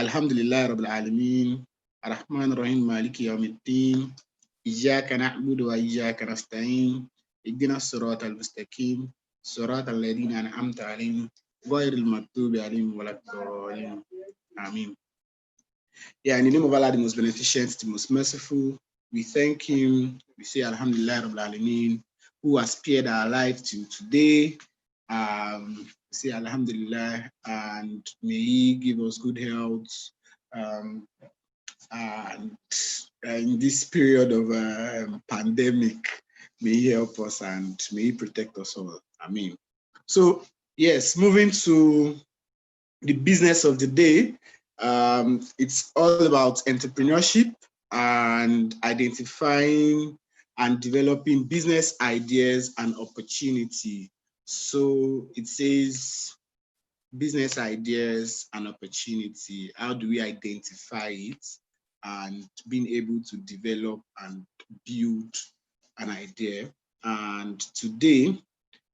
Alhamdulillah Rabbil Alameen, Ar-Rahman Ar-Rahim, Maliki Yawmiddin, Iyyaka na'budu wa iyyaka nasta'in, Ihdina as-sirata al-mustaqim, Sirata alladhina an'amta alayhim, Ghayril maghdubi alayhim waladdallin. Amen. Yeah, in the name of Allah, the most beneficent, the most merciful, we thank Him. We say Alhamdulillah Rabbil Alameen, who has spared our life to today. Say Alhamdulillah, and may He give us good health. And in this period of pandemic, may He help us and may He protect us all. Amen. So, yes, moving to the business of the day. It's all about entrepreneurship and identifying and developing business ideas and opportunity. So it says business ideas and opportunity. How do we identify it and being able to develop and build an idea? And today,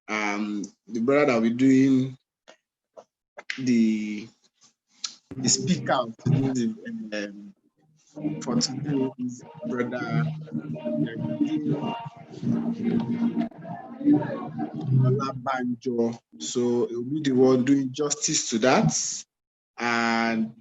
the brother that we're doing the speaker for today is Brother Banjo. So he'll be the one doing justice to that. And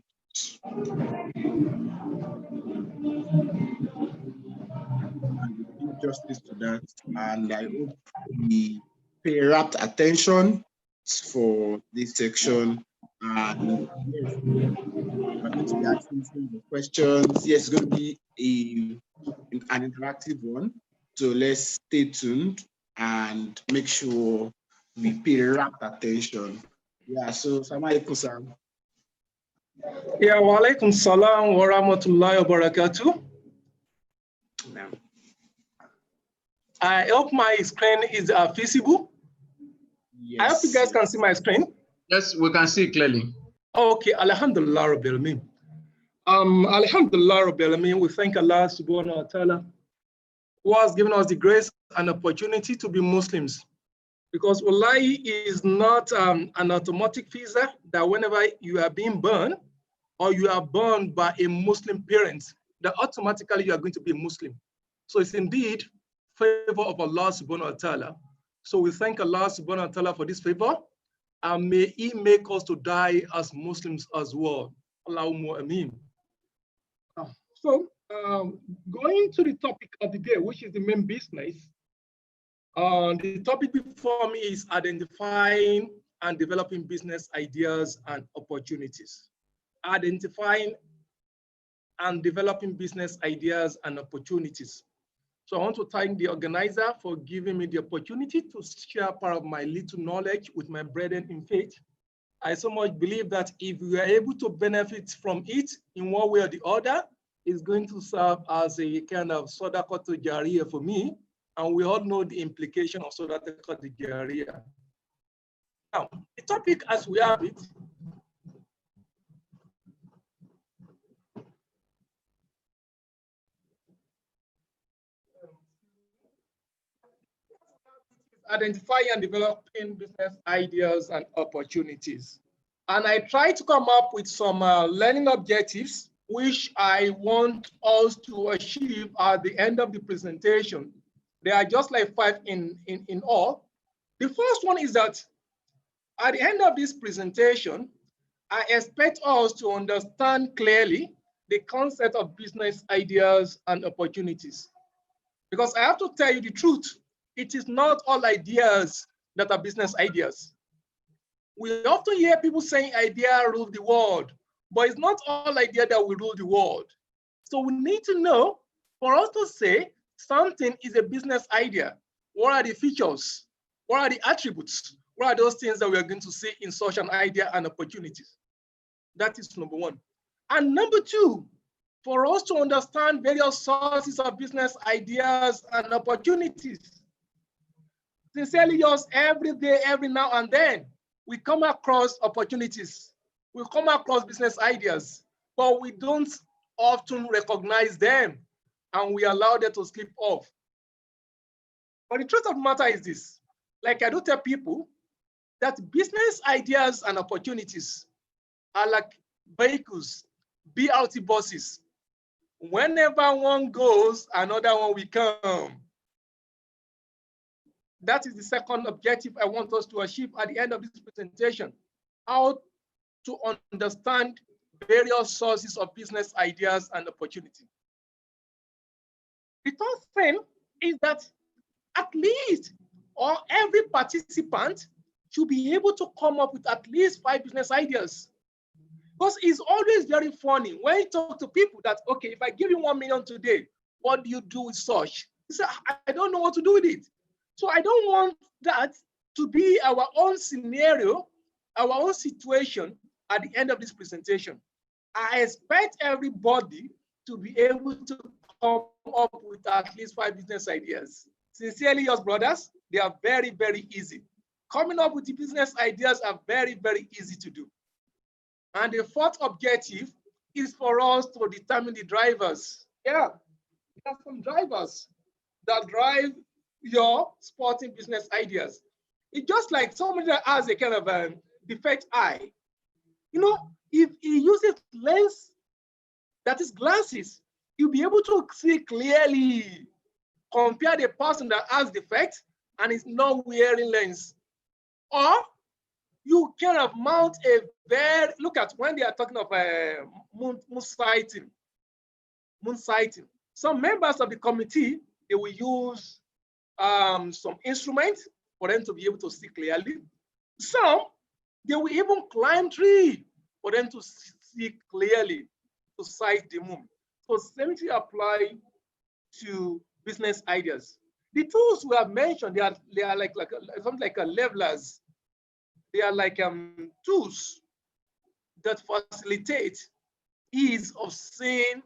justice to that. And I hope we pay rapt attention for this section. And yes, we're going to be asking some questions. Yes, it's going to be an interactive one. So let's stay tuned and make sure we pay rapt attention. Yeah, so Assalamu alaikum, sir. Yeah, wa alaikum salam wa rahmatullahi wa barakatuh. I hope my screen is visible. Yes. I hope you guys can see my screen. Yes, we can see clearly. Okay, Alhamdulillah Rabbil Alameen. Alhamdulillah Rabbil Alameen. We thank Allah subhanahu wa ta'ala who has given us the grace and opportunity to be Muslims. Because wallahi is not an automatic visa that whenever you are being born or you are born by a Muslim parent, that automatically you are going to be a Muslim. So it's indeed favor of Allah subhanahu wa ta'ala. So we thank Allah subhanahu wa ta'ala for this favor, and may He make us to die as Muslims as well. Allahumma ameen. So going to the topic of the day, which is the main business. The topic before me is identifying and developing business ideas and opportunities. Identifying and developing business ideas and opportunities. So I want to thank the organizer for giving me the opportunity to share part of my little knowledge with my brethren in faith. I so much believe that if we are able to benefit from it in one way or the other, it's going to serve as a kind of sadaqah jariyah for me. And we all know the implication of sadaqah jariyah. Now, the topic as we have it, identifying and developing business ideas and opportunities. And I try to come up with some learning objectives, which I want us to achieve at the end of the presentation. There are just like 5 in all. The first one is that at the end of this presentation, I expect us to understand clearly the concept of business ideas and opportunities. Because I have to tell you the truth, it is not all ideas that are business ideas. We often hear people saying idea rule the world, but it's not all idea that will rule the world. So we need to know, for us to say something is a business idea, what are the features? What are the attributes? What are those things that we are going to see in such an idea and opportunities? That is number one. And number two, for us to understand various sources of business ideas and opportunities. Sincerely, just every day, every now and then, we come across opportunities. We come across business ideas, but we don't often recognize them, and we allow them to slip off. But the truth of the matter is this, like I do tell people, that business ideas and opportunities are like vehicles BRT buses. Whenever one goes, another one will come. That is the second objective I want us to achieve at the end of this presentation. How to understand various sources of business ideas and opportunity. The third thing is that at least, or every participant should be able to come up with at least 5 business ideas. Because it's always very funny when you talk to people that, okay, if I give you 1 million today, what do you do with such? You say, I don't know what to do with it. So I don't want that to be our own scenario, our own situation at the end of this presentation. I expect everybody to be able to come up with at least 5 business ideas. Sincerely yours, brothers, they are very, very easy. Coming up with the business ideas are very, very easy to do. And the fourth objective is for us to determine the drivers. Yeah, there are some drivers that drive your sporting business ideas. It's just like somebody that has a kind of a defect eye. You know, if he uses lens, that is glasses, you'll be able to see clearly. Compare the person that has defect and is not wearing lens. Or you kind of mount a very, look at when they are talking of moon sighting. Some members of the committee, they will use some instruments for them to be able to see clearly. Some, they will even climb tree for them to see clearly, to sight the moon. So same thing apply to business ideas. The tools we have mentioned, they are like something like levelers. They are like tools that facilitate ease of seeing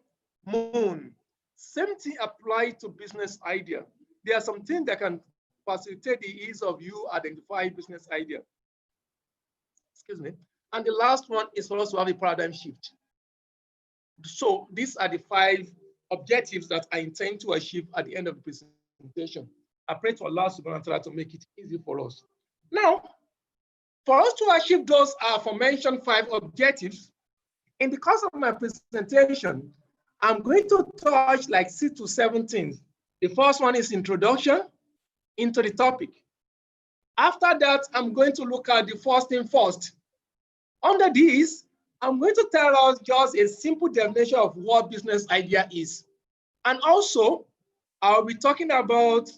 moon. Same thing applies to business idea. There are some things that can facilitate the ease of you identifying business idea. Excuse me. And the last one is for us to have a paradigm shift. So these are the 5 objectives that I intend to achieve at the end of the presentation. I pray to Allah subhanahu wa ta'ala to make it easy for us. Now, for us to achieve those aforementioned 5 objectives, in the course of my presentation, I'm going to touch like 6 to 7 things. The first one is introduction into the topic. After that, I'm going to look at the first thing first. Under this, I'm going to tell us just a simple definition of what business idea is. And also, I'll be talking about,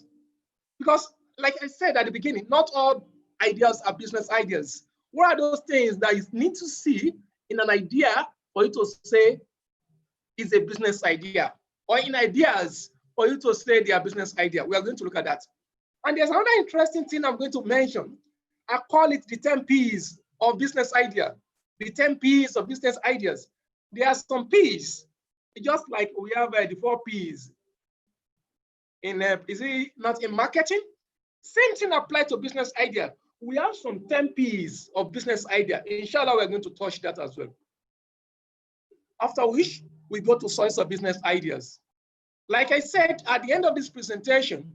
because like I said at the beginning, not all ideas are business ideas. What are those things that you need to see in an idea for you to say is a business idea? Or in ideas for you to say they are business idea? We are going to look at that. And there's another interesting thing I'm going to mention. I call it the 10 P's of business idea. The 10 P's of business ideas. There are some P's, just like we have the 4 P's. Is it not in marketing? Same thing applies to business idea. We have some 10 P's of business idea. Inshallah, we're going to touch that as well. After which, we go to source of business ideas. Like I said, at the end of this presentation,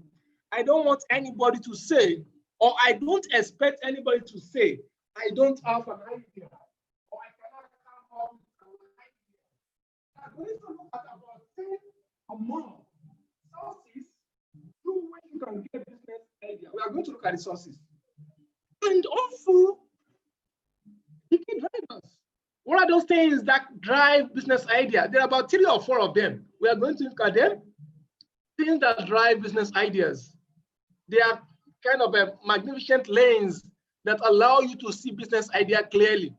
I don't want anybody to say, or I don't expect anybody to say, I don't have an idea. I'm going to look at about 10 or more sources through which you can get business idea. We are going to look at the sources. And also, the key drivers. What are those things that drive business idea? There are about 3 or 4 of them. We are going to look at them. Things that drive business ideas. They are kind of a magnificent lens that allow you to see business idea clearly.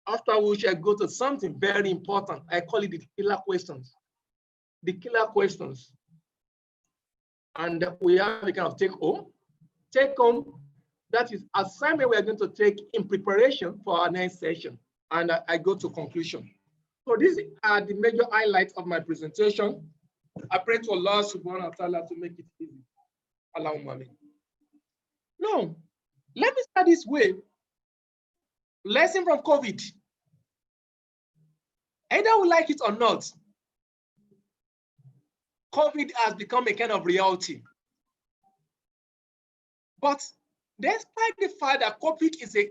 After which I go to something very important. I call it the killer questions. The killer questions. And we have a kind of take home. Take home, that is assignment we are going to take in preparation for our next session. And I go to conclusion. So these are the major highlights of my presentation. I pray to Allah subhanahu wa ta'ala to make it easy. Allahumma amin. Now, let me start this way. Lesson from COVID. Either we like it or not, COVID has become a kind of reality. But despite the fact that COVID is a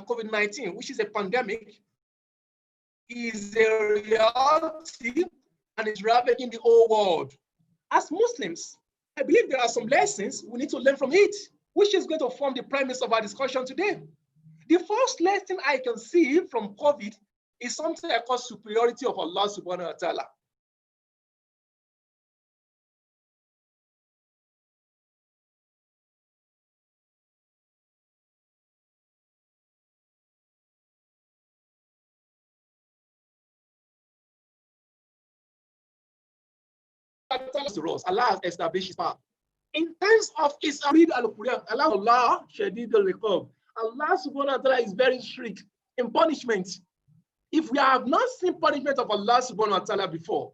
COVID-19, which is a pandemic, is a reality and is ravaging the whole world. As Muslims, I believe there are some lessons we need to learn from it, which is going to form the premise of our discussion today. The first lesson I can see from COVID is something I call superiority of Allah subhanahu wa ta'ala. Allah has established his power. In terms of his read al-Quran, Allah shadid al-iqab. Allah subhanahu wa ta'ala is very strict in punishment. If we have not seen punishment of Allah subhanahu wa ta'ala before,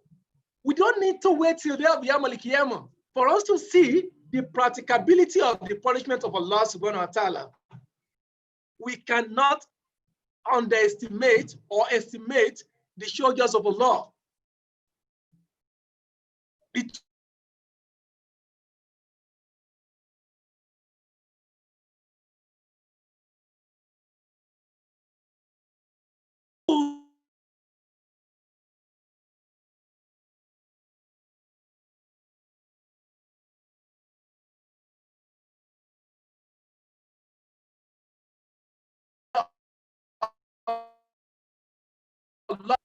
we don't need to wait till the day of Yawm al-Qiyamah for us to see the practicability of the punishment of Allah subhanahu wa ta'ala. We cannot underestimate or estimate the shoulders of Allah. Allah,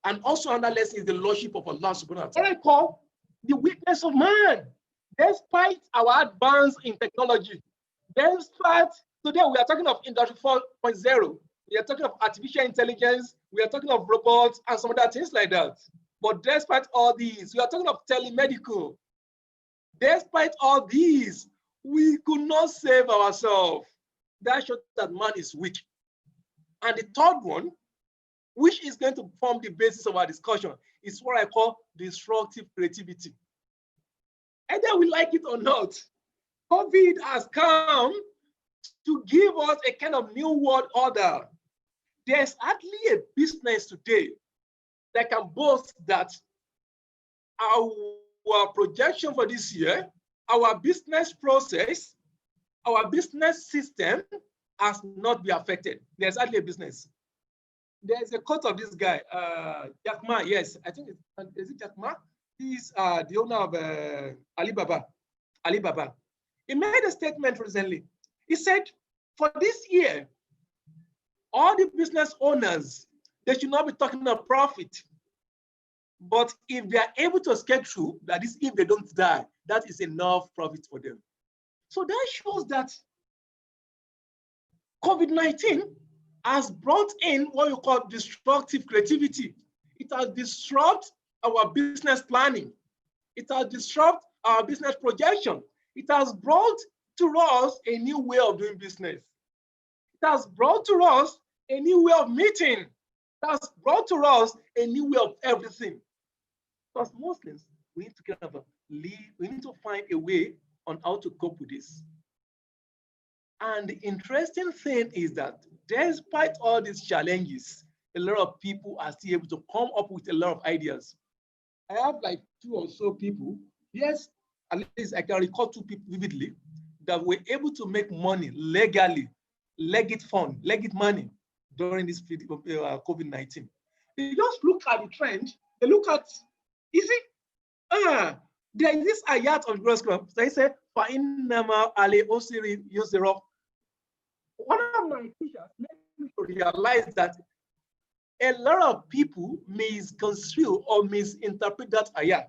and also another lesson is the lordship of Allah subhanahu wa ta'ala. What I call the weakness of man. Despite our advance in technology, despite today we are talking of Industry 4.0, we are talking of artificial intelligence, we are talking of robots and some other things like that. But despite all these, we are talking of telemedical. Despite all these, we could not save ourselves. That shows that man is weak. And the third one, which is going to form the basis of our discussion, is what I call disruptive creativity. Either we like it or not, COVID has come to give us a kind of new world order. There's hardly a business today that can boast that our projection for this year, our business process, our business system has not been affected. There's hardly a business. There's a quote of this guy, Jack Ma. Yes, I think is it Jack Ma? He's the owner of Alibaba. He made a statement recently. He said, for this year, all the business owners, they should not be talking about profit. But if they are able to escape through, that is, if they don't die, that is enough profit for them. So that shows that COVID-19 has brought in what you call destructive creativity. It has disrupted our business planning. It has disrupted our business projection. It has brought to us a new way of doing business. It has brought to us a new way of meeting. It has brought to us a new way of everything. As Muslims, we need to kind of we need to find a way on how to cope with this. And the interesting thing is that despite all these challenges, a lot of people are still able to come up with a lot of ideas. I have like 2 or so people, yes, at least I can recall 2 people vividly that were able to make money legally, legit money during this COVID-19. They just look at the trend, they look at, you see, there is this ayat on gross crop. They say, فَإِنَّمَا عَلَيْهِ أُسْرٍ يُسْرًا. One of my teachers made me realize that a lot of people misconstrue or misinterpret that ayat.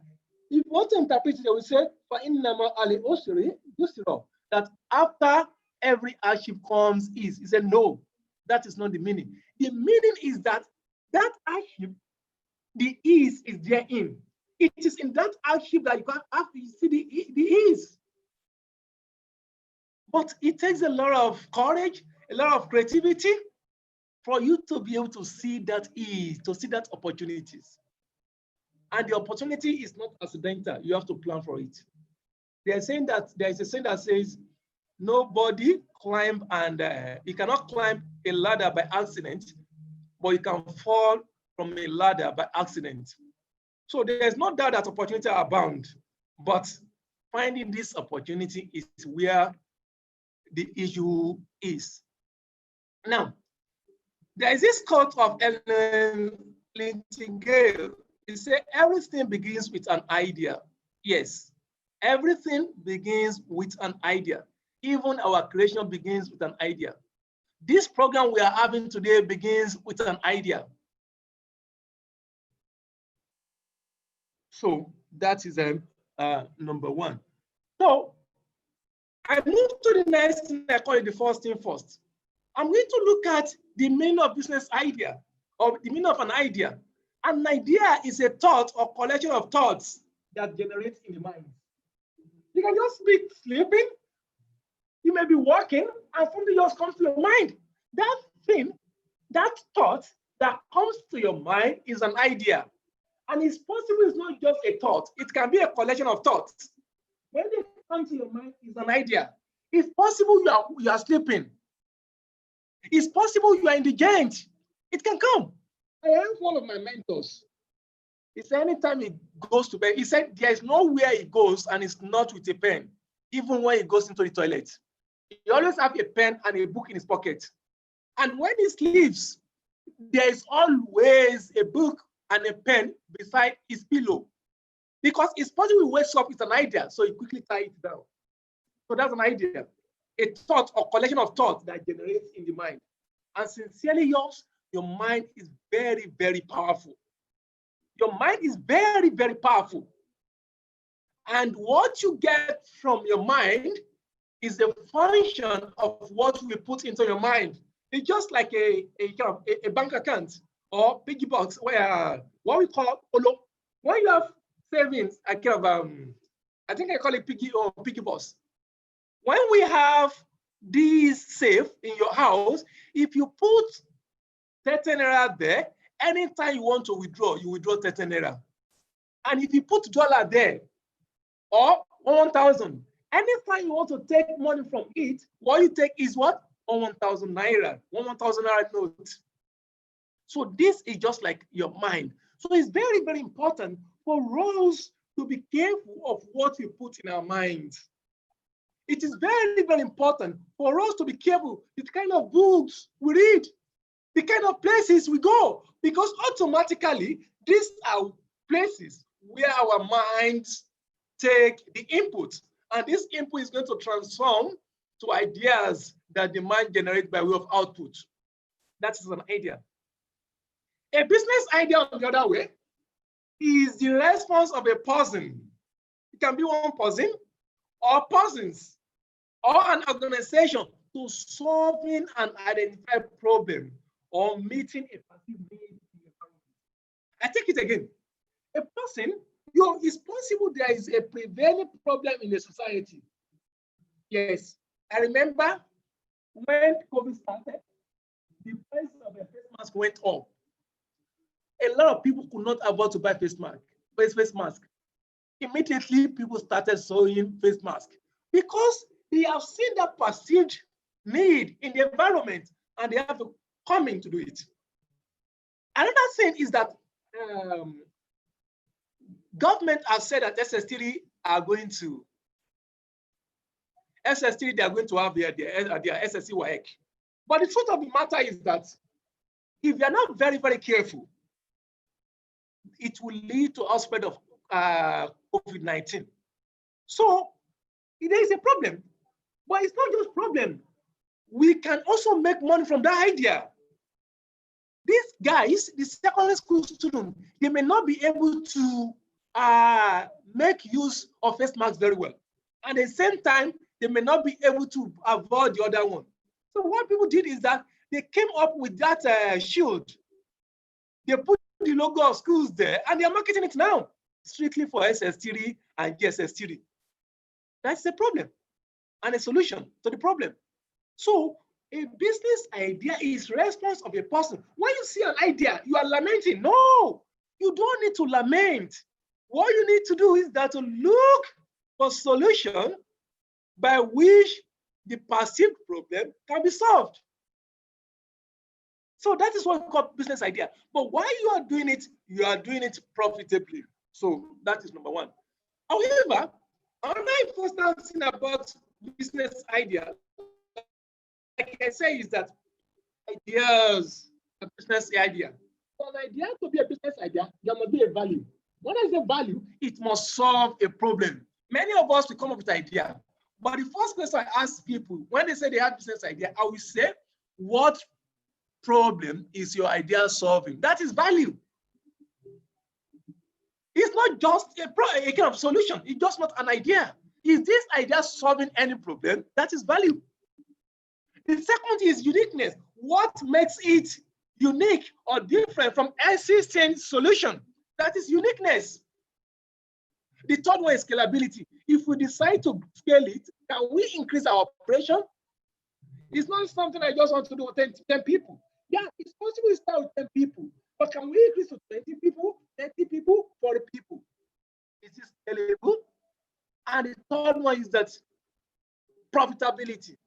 If you want to interpret it, they will say, فَإِنَّمَا عَلَيْهِ أُسْرٍ يُسْرًا. That after every hardship comes ease. He said, no, that is not the meaning. The meaning is that hardship, the ease is therein. It is in that hardship that you can actually see the ease. But it takes a lot of courage, a lot of creativity for you to be able to see that ease, to see that opportunities. And the opportunity is not accidental. You have to plan for it. They're saying that there is a saying that says, nobody climb and you cannot climb a ladder by accident, but you can fall from a ladder by accident. So there's no doubt that opportunities are abound, but finding this opportunity is where the issue is. Now, there is this quote of Ellen Lintingale, he said everything begins with an idea. Yes, everything begins with an idea. Even our creation begins with an idea. This program we are having today begins with an idea. So that is number one. So I move to the next thing, I call it the first thing first. I'm going to look at the meaning of business idea, or the meaning of an idea. An idea is a thought or collection of thoughts that generates in the mind. You can just be sleeping, you may be walking, and something just comes to your mind. That thing, that thought that comes to your mind is an idea. And it's possible it's not just a thought, it can be a collection of thoughts. When they come to your mind, it's an idea. It's possible you are sleeping. It's possible you are indigent. It can come. I asked one of my mentors. He said anytime he goes to bed, he said there is nowhere he goes and it's not with a pen, even when he goes into the toilet. He always have a pen and a book in his pocket. And when he sleeps, there is always a book and a pen beside his pillow. Because it's possible he wakes up with an idea, so he quickly ties it down. So that's an idea. A thought or collection of thoughts that generates in the mind. And sincerely yours, your mind is very, very powerful. Your mind is very, very powerful. And what you get from your mind is the function of what we put into your mind. It's just like a bank account or piggy box, where what we call polo. When you have savings, I think I call it piggy or piggy box. When we have these safe in your house, if you put 30 naira there, anytime you want to withdraw, you withdraw 30 naira. And if you put dollar there, or 1,000, anytime you want to take money from it, what you take is what? 1,000 naira, 1,000 naira note. So this is just like your mind. So it's very, very important for us to be careful of what we put in our minds. It is very, very important for us to be careful the kind of books we read, the kind of places we go, because automatically these are places where our minds take the input, and this input is going to transform to ideas that the mind generates by way of output. That is an idea. A business idea, on the other way, is the response of a person. It can be one person or persons or an organization to solving an identified problem or meeting a perceived need. I take it again. A person, it's possible there is a prevailing problem in the society. Yes, I remember when COVID started, the price of a face mask went up. A lot of people could not afford to buy face mask. Immediately, people started sewing face masks because they have seen that perceived need in the environment and they have to come in to do it. Another thing is that government has said that SS3 are going to have their SSC WAEC. But the truth of the matter is that if you're not very, very careful, it will lead to outbreak of COVID-19. So there is a problem, but it's not just a problem. We can also make money from that idea. These guys, the secondary school students, they may not be able to make use of face masks very well. And at the same time, they may not be able to avoid the other one. So what people did is that they came up with that shield. They put the logo of schools there and they're marketing it now, strictly for SS3 and GSS3. That's the problem and a solution to the problem. So a business idea is response of a person. When you see an idea, you are lamenting. No, you don't need to lament. What you need to do is that to look for solution by which the perceived problem can be solved. So that is what we call business idea. But while you are doing it profitably. So that is number one. However, another important thing about business idea, like I say, is that ideas, a business idea, For an idea to be a business idea, there must be a value. What is the value? It must solve a problem. Many of us will come up with idea, but the first question I ask people when they say they have business idea, I will say, what problem is your idea solving? That is value. It's not just a kind of solution. It's just not an idea. Is this idea solving any problem? That is value. The second is uniqueness. What makes it unique or different from existing solution? That is uniqueness. The third one is scalability. If we decide to scale it, can we increase our operation? It's not something I just want to do with 10 people. Yeah, it's possible to start with 10 people, but can we increase to 20 people, 30 people, 40 people? Is it scalable? And the third one is that profitability.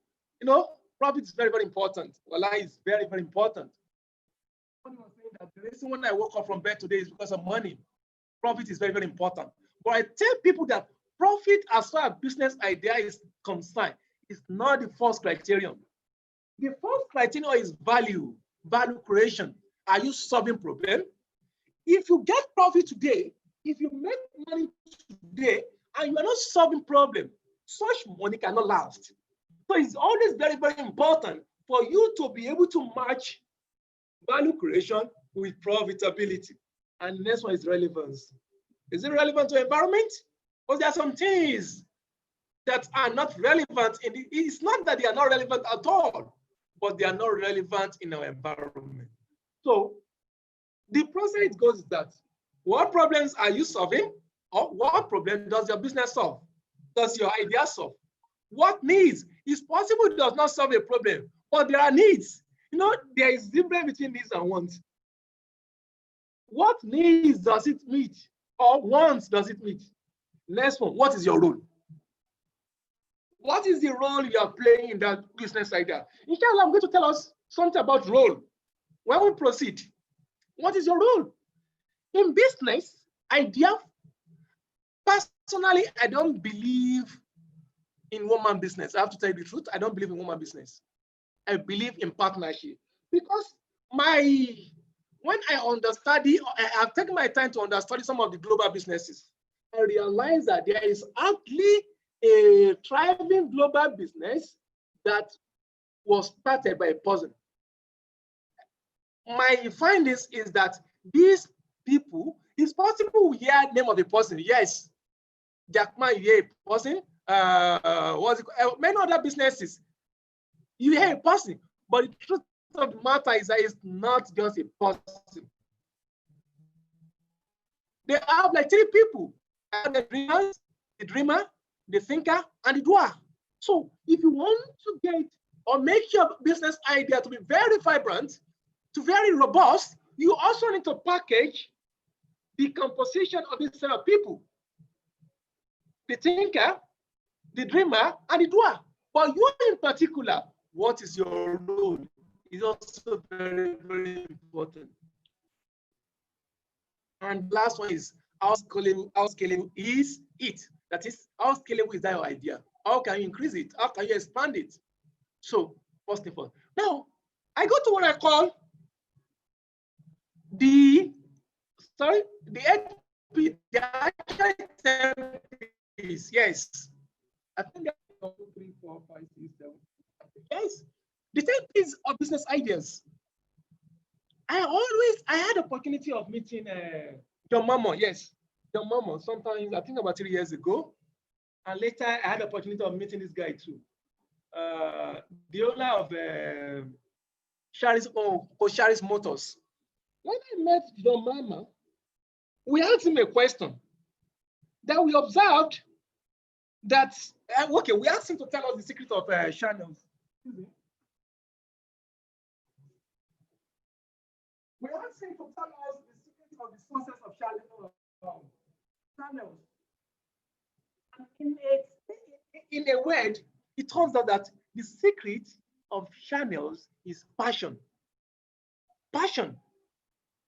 You know, profit is very, very important. Well, is very, very important. Someone was saying that the reason when I woke up from bed today is because of money. Profit is very, very important. But I tell people that profit, as far as business idea is concerned, is not the first criterion. The first criterion is value creation. Are you solving problem? If you get profit today, if you make money today, and you are not solving problem, such money cannot last. So it's always very, very important for you to be able to match value creation with profitability. And the next one is relevance. Is it relevant to environment? Because there are some things that are not relevant. It's not that they are not relevant at all, but they are not relevant in our environment. So the process it goes is that what problems are you solving? Or what problem does your business solve? Does your idea solve? What needs? It's possible it does not solve a problem, but there are needs. You know, there is difference between needs and wants. What needs does it meet? Or wants does it meet? Next one, what is your role? What is the role you are playing in that business idea? Inshallah, I'm going to tell us something about role. When we proceed, what is your role? In business idea, personally, I don't believe in one-man business. I have to tell you the truth. I don't believe in one-man business. I believe in partnership. Because when I understudy, I've taken my time to understudy some of the global businesses. I realized that there is actually a thriving global business that was started by a person. My findings is that these people, it's possible we hear the name of the person. Yes, Jack Ma, you hear a person. Many other businesses, you hear a person, but the truth of the matter is that it's not just a person. They have like 3 people: the dreamers, the dreamer, the thinker, and the doer. So if you want to get or make your business idea to be very vibrant, to very robust, you also need to package the composition of this set of people: the thinker, the dreamer, and the doer. But you in particular, what is your role is also very, very important. And the last one is how scalable is it? That is, how scalable is that your idea? How can you increase it? How can you expand it? So, first of all, now I go to what I call the HP, the actual is, yes. I think that's 1, 2, 3, 4, 5, 6, 7. Yes, the 10 P's of business ideas. I had the opportunity of meeting John Mamo, yes, John Mamo, sometimes, I think about 3 years ago. And later, I had the opportunity of meeting this guy too. The owner of Sharis Motors. When I met John Mamo, we asked him a question that we observed that, okay, we asked him to tell us the secret of channels. We asked him to tell us the secret of the sources of channels. And in a word, it turns out that the secret of channels is passion. Passion.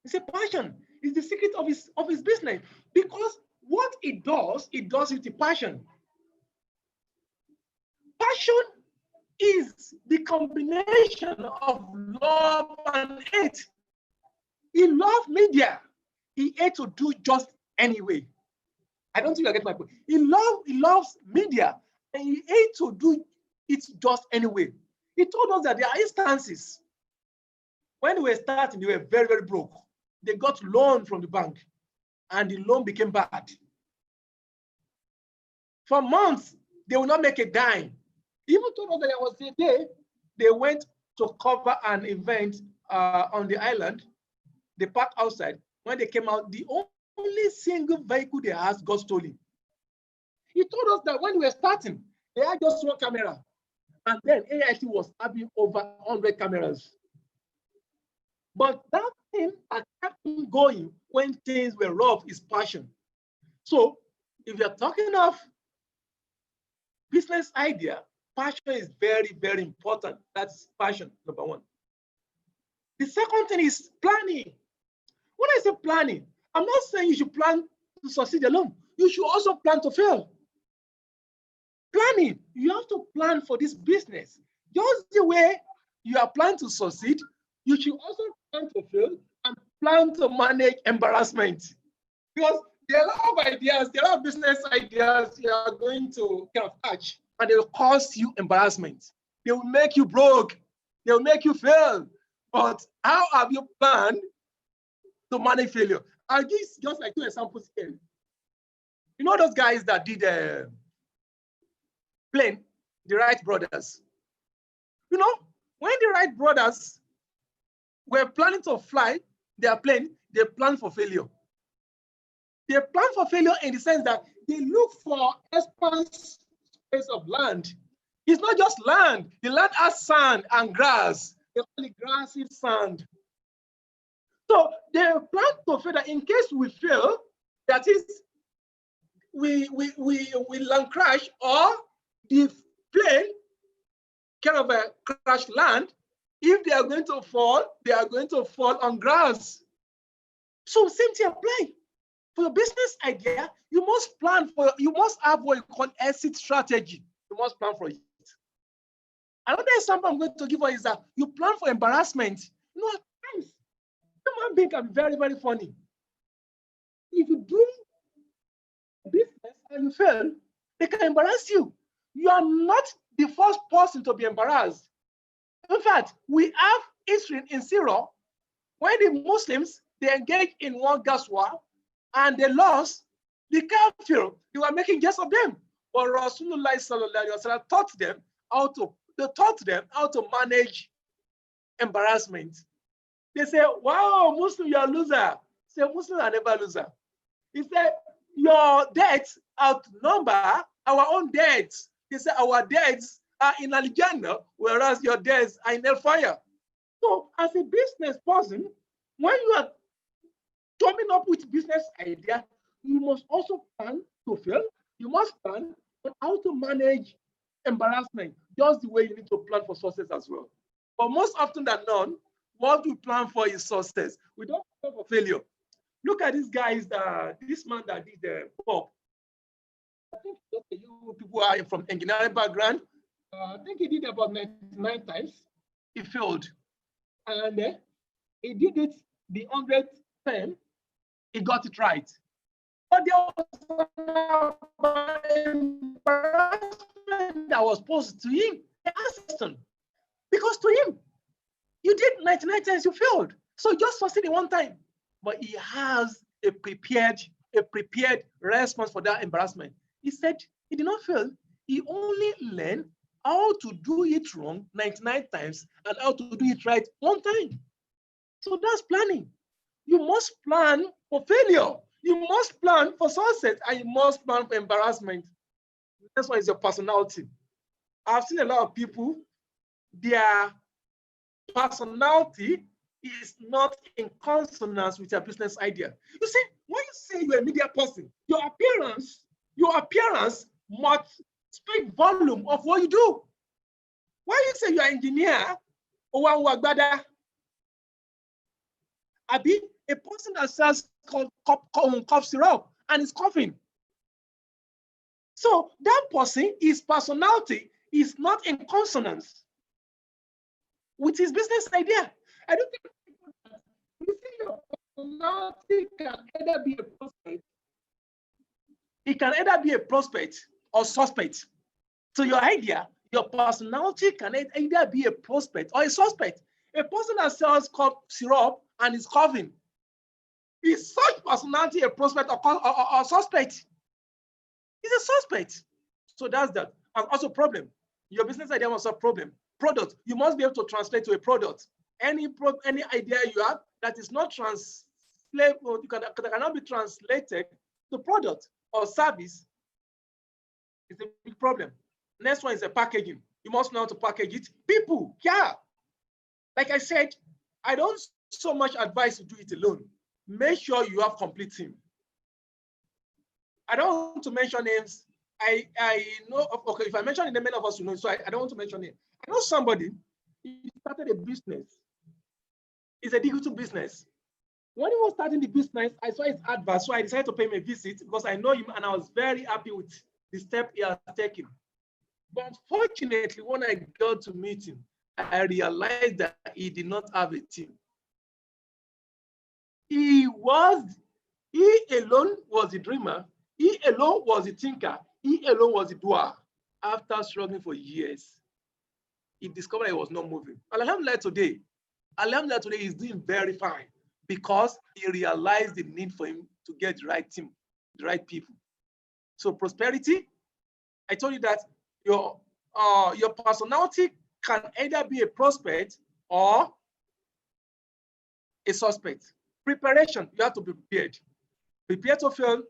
It's a passion. It's the secret of his business, because what it does with a passion. Passion is the combination of love and hate. He loved media. He had to do just anyway. I don't think I get my point. He loves media, and he had to do it just anyway. He told us that there are instances when they were starting, they were very, very broke. They got loan from the bank, and the loan became bad. For months, they will not make a dime. He even told us that there was a day they went to cover an event on the island. They parked outside. When they came out, the only single vehicle they had got stolen. He told us that when we were starting, they had just one camera. And then AIT was having over 100 cameras. But that thing that kept him going when things were rough is passion. So if you're talking of business idea, passion is very, very important. That's passion, number one. The second thing is planning. When I say planning, I'm not saying you should plan to succeed alone. You should also plan to fail. Planning, you have to plan for this business. Just the way you are planning to succeed, you should also plan to fail and plan to manage embarrassment. Because there are a lot of ideas, there are business ideas you are going to kind of catch, and they will cause you embarrassment. They will make you broke. They will make you fail. But how have you planned to manage failure? I'll give just like 2 examples here. You know those guys that did plane, the Wright brothers. You know, when the Wright brothers were planning to fly their plane, they planned for failure. They planned for failure in the sense that they look for expanse space of land. It's not just land. The land has sand and grass. They call it grassy sand. So they plan to fail that in case we fail, that is, we land crash, or the plane kind of crash land. If they are going to fall, they are going to fall on grass. So same thing apply. For your business idea, you must plan for, you must have what you call exit strategy. You must plan for it. Another example I'm going to give you is that you plan for embarrassment. You know, at times, human being can be very, very funny. If you do business and you fail, they can embarrass you. You are not the first person to be embarrassed. In fact, we have history in Syria when the Muslims, they engaged in one gas war and they lost. The kafir, they were making jest of them. But Rasulullah sallallahu alaihi wasallam taught them how to manage embarrassment. They say, wow, Muslim, you're a loser. Say, Muslims are never loser. He said, your debts outnumber our own debts. He said, our debts are in Al-Jannah, whereas your debts are in hellfire. So as a business person, when you are coming up with business idea, you must also plan to fail. You must plan on how to manage embarrassment, just the way you need to plan for success as well. But most often than not, what we plan for is success. We don't plan for failure. Look at these guys, this man that did the pop. I think you people are from engineering background. I think he did about 99 times. He failed. And he did it the 100th time. He got it right. But there was an embarrassment that was posed to him. Because to him, you did 99 times, you failed. So just succeed in one time. But he has a prepared response for that embarrassment. He said he did not fail. He only learned how to do it wrong 99 times and how to do it right one time. So that's planning. You must plan for failure. You must plan for success, and you must plan for embarrassment. That's why it's your personality. I've seen a lot of people, their personality is not in consonance with your business idea. You see, when you say you're a media person, your appearance must speak volume of what you do. When you say you're an engineer, or Abi, a person that sells cough syrup and is coughing. So that person, his personality is not in consonance with his business idea. I don't think you see your personality can either be a prospect. It can either be a prospect or suspect. So your idea, your personality can either be a prospect or a suspect. A person that sells cough syrup and is coughing, is such personality a prospect or suspect? It's a suspect. So that's that. And also problem. Your business idea must have problem. Product. You must be able to translate to a product. Any idea you have that is not translatable, cannot be translated to product or service, is a big problem. Next one is a packaging. You must know how to package it. People, yeah. Like I said, I don't so much advise you do it alone. Make sure you have complete team. I don't want to mention names. I know, okay, if I mention the name, many of us will know, so I don't want to mention it. I know somebody, he started a business. It's a digital business. When he was starting the business, I saw his advert, so I decided to pay him a visit because I know him and I was very happy with the step he has taken. But unfortunately, when I got to meet him, I realized that he did not have a team. He alone was the dreamer. He alone was the thinker. He alone was the doer. After struggling for years, he discovered he was not moving. Alhamdulillah today he's doing very fine because he realized the need for him to get the right team, the right people. So prosperity, I told you that your personality can either be a prospect or a suspect. Preparation, you have to be prepared. Prepare to fail,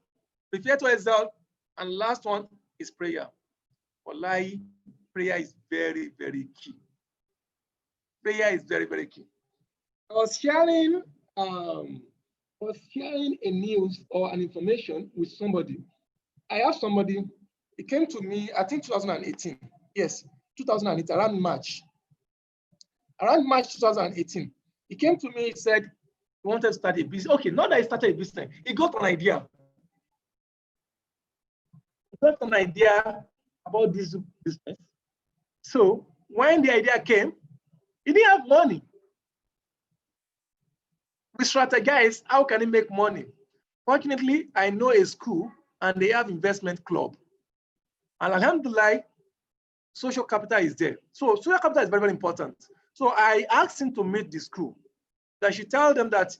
prepare to excel, and last one is prayer. Wallahi, prayer is very, very key. Prayer is very, very key. I was sharing a news or an information with somebody. I have somebody, he came to me, I think 2018. Yes, 2008, around March. Around March 2018, he came to me, he said, he wanted to start a business. Okay, not that he started a business, he got an idea. He got an idea about this business. So when the idea came, he didn't have money. We strategized, how can he make money? Fortunately, I know a school and they have investment club. And alhamdulillah, social capital is there. So social capital is very, very important. So I asked him to meet the school. That I should tell them that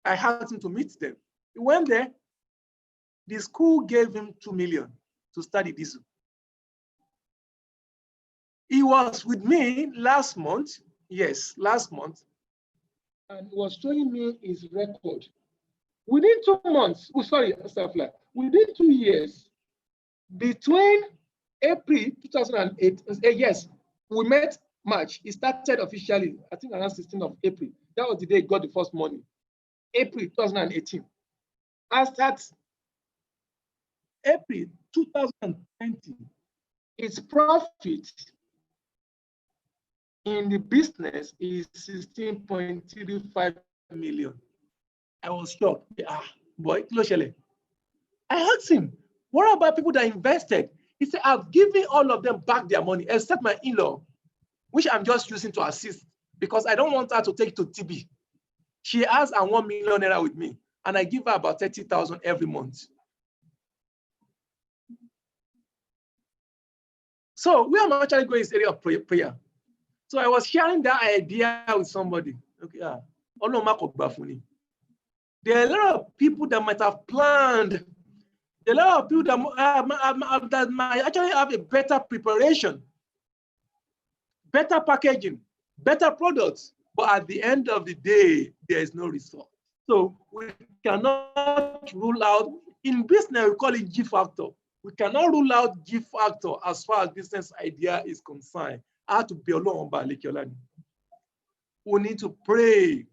I asked him to meet them. He went there. The school gave him 2 million to study this. He was with me last month. Yes, last month. And he was showing me his record. Within 2 months, within 2 years, between April 2008, yes, we met March. It started officially, I think around 16th of April. That was the day he got the first money. April 2018. As that April 2020, its profit in the business is 16.35 million. I was shocked. Boy, I asked him, what about people that invested? He said, I've given all of them back their money, except my in-law, which I'm just using to assist because I don't want her to take it to TB. She has a 1 million naira with me, and I give her about 30,000 every month. So we are actually going in this area of prayer. So I was sharing that idea with somebody. Okay, there are a lot of people that might have planned. There are a lot of people that might actually have a better preparation, better packaging, better products. But at the end of the day, there is no result. So we cannot rule out, in business, we call it G factor. We cannot rule out G factor as far as business idea is concerned. We need to pray.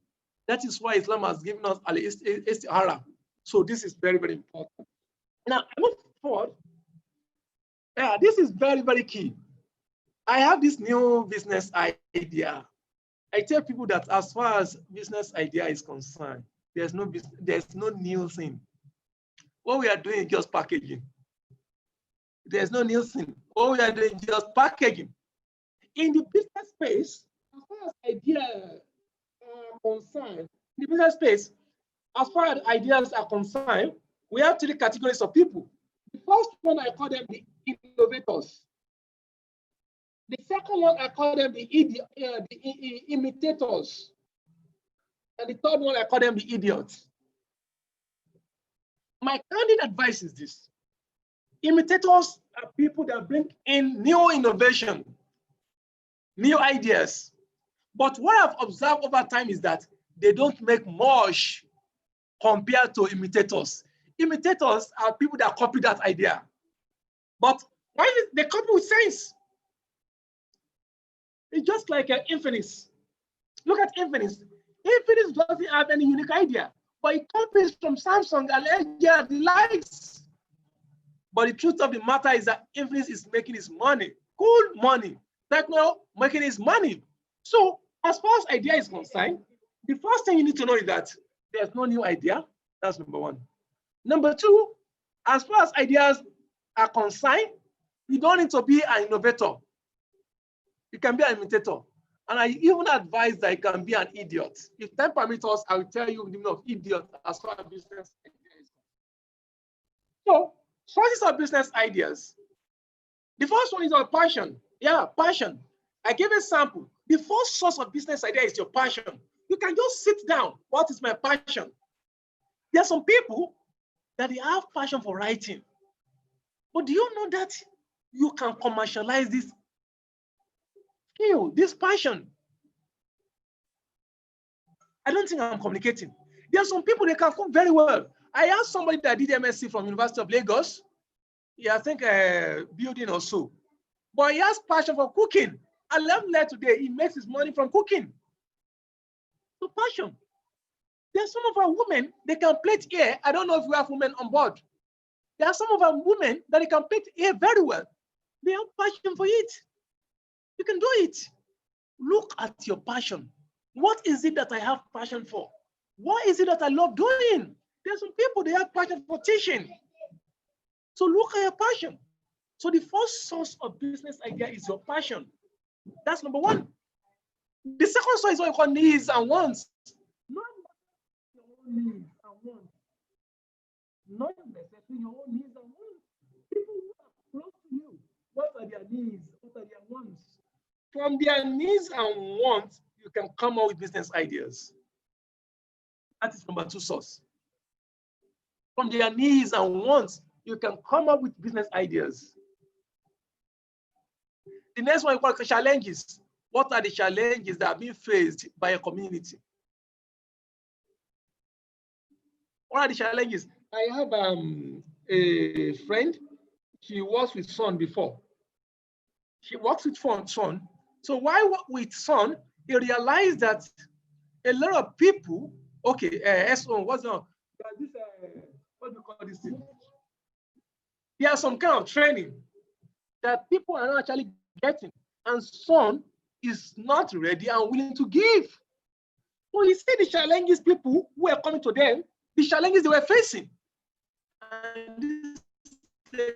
That is why Islam has given us al-istihara. So this is very, very important. Now, I move forward. This is very, very key. I have this new business idea. I tell people that as far as business idea is concerned, there's no new thing. What we are doing is just packaging. There's no new thing. What we are doing is just packaging. In the business space, as far as idea concerned, in the business space, as far as ideas are concerned, we have three categories of people. The first one, I call them the innovators. The second one, I call them the imitators. And the third one, I call them the idiots. My candid advice is this. Imitators are people that bring in new innovation, new ideas. But what I've observed over time is that they don't make much compared to imitators. Imitators are people that copy that idea. But why they copy with sense? It's just like Infinix. Look at Infinix. Infinix doesn't have any unique idea, but it copies from Samsung and LG and the likes. But the truth of the matter is that Infinix is making his money, good money. Techno making his money. So as far as idea is concerned, the first thing you need to know is that there's no new idea. That's number one. Number two, as far as ideas are concerned, you don't need to be an innovator. You can be an imitator. And I even advise that you can be an idiot. If time permits us, I will tell you the meaning of idiot as far as business ideas. So, sources of business ideas. The first one is our passion. Yeah, passion. I gave a sample. The first source of business idea is your passion. You can just sit down. What is my passion? There are some people that they have passion for writing. But do you know that you can commercialize this skill, this passion? I don't think I'm communicating. There are some people that can cook very well. I asked somebody that did MSc from University of Lagos. Yeah, I think building or so. But he has passion for cooking. I left there today. He makes his money from cooking. So passion. There are some of our women, they can plait hair. I don't know if we have women on board. There are some of our women that they can plait hair very well. They have passion for it. You can do it. Look at your passion. What is it that I have passion for? What is it that I love doing? There are some people, they have passion for teaching. So look at your passion. So the first source of business idea is your passion. That's number one. The second source is what you call needs and wants. Not your own needs and wants. Not necessarily your own needs and wants. People who are close to you, what are their needs? What are their wants? From their needs and wants, you can come up with business ideas. That is number two source. From their needs and wants, you can come up with business ideas. The next one you call challenges. What are the challenges that are being faced by a community? What are the challenges? I have a friend. She works with Sun before. She works with Sun. So while with Sun, he realized that a lot of people, okay, SO, what's on? This, what do you call this thing? There's some kind of training that people are not actually getting, and Sun is not ready and willing to give. So you see the challenges people who are coming to them, the challenges they were facing. And this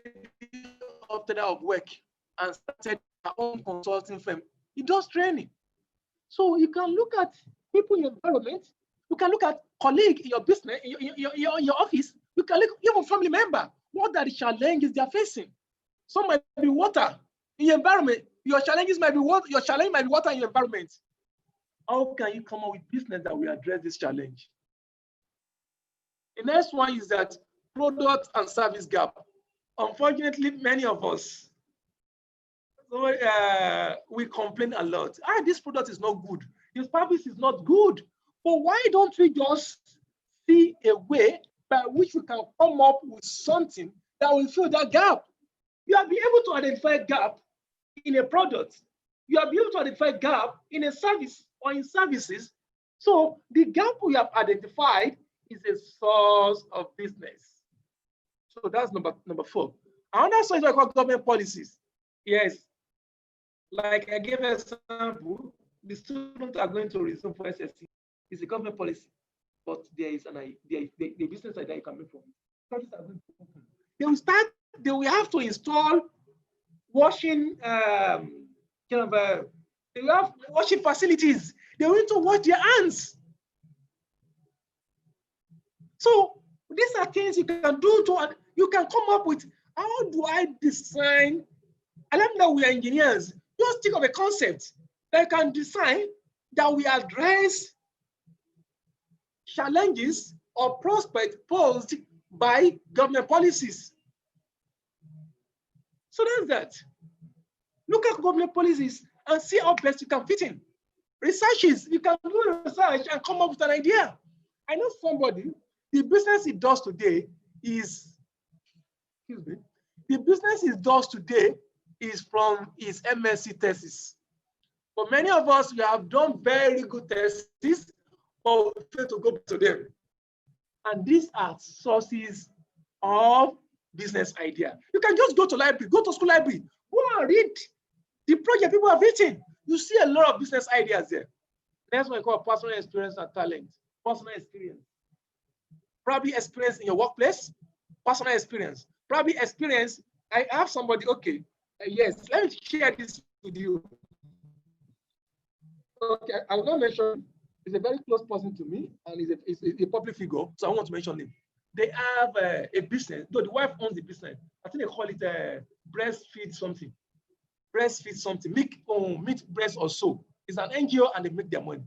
opted out of work and started their own consulting firm. He does training. So you can look at people in your environment, you can look at colleagues in your business, in your office, you can look even family member. What are the challenges they are facing? Some might be water in your environment. Your challenges might be water. Your challenge might be water in your environment. How can you come up with business that will address this challenge? The next one is that product and service gap. Unfortunately, many of us, we complain a lot. This product is not good. This service is not good. But why don't we just see a way by which we can come up with something that will fill that gap? You have been able to identify a gap in a product. You have been able to identify a gap in a service or in services. So the gap we have identified is a source of business. So that's number four. Another source I call government policies. Yes, like I gave an example, the students are going to resume for SSC. It's a government policy, but there is the business idea you can make from it. They will start. They will have to install washing they have washing facilities. They will need to wash their hands. So these are things you can do to, and you can come up with, how do I design? And let me know we are engineers. Just think of a concept that you can design that we address challenges or prospects posed by government policies. So that's that. Look at government policies and see how best you can fit in. Researches, you can do research and come up with an idea. I know somebody, the business he does today is, excuse me, the business he does today is from his MSc thesis. For many of us, we have done very good theses, but we fail to go back to them. And these are sources of business idea. You can just go to library, go to school library, go and read the project people have written. You see a lot of business ideas there. That's what I call personal experience and talent. Personal experience. Probably experience in your workplace, personal experience. Probably experience, I have somebody, okay, yes, let me share this with you. Okay, I will not mention, he's a very close person to me, and he's a public figure, so I want to mention him. They have a business, though the wife owns the business. I think they call it breastfeed something. Breastfeed something, meat breast or so. It's an NGO and they make their money.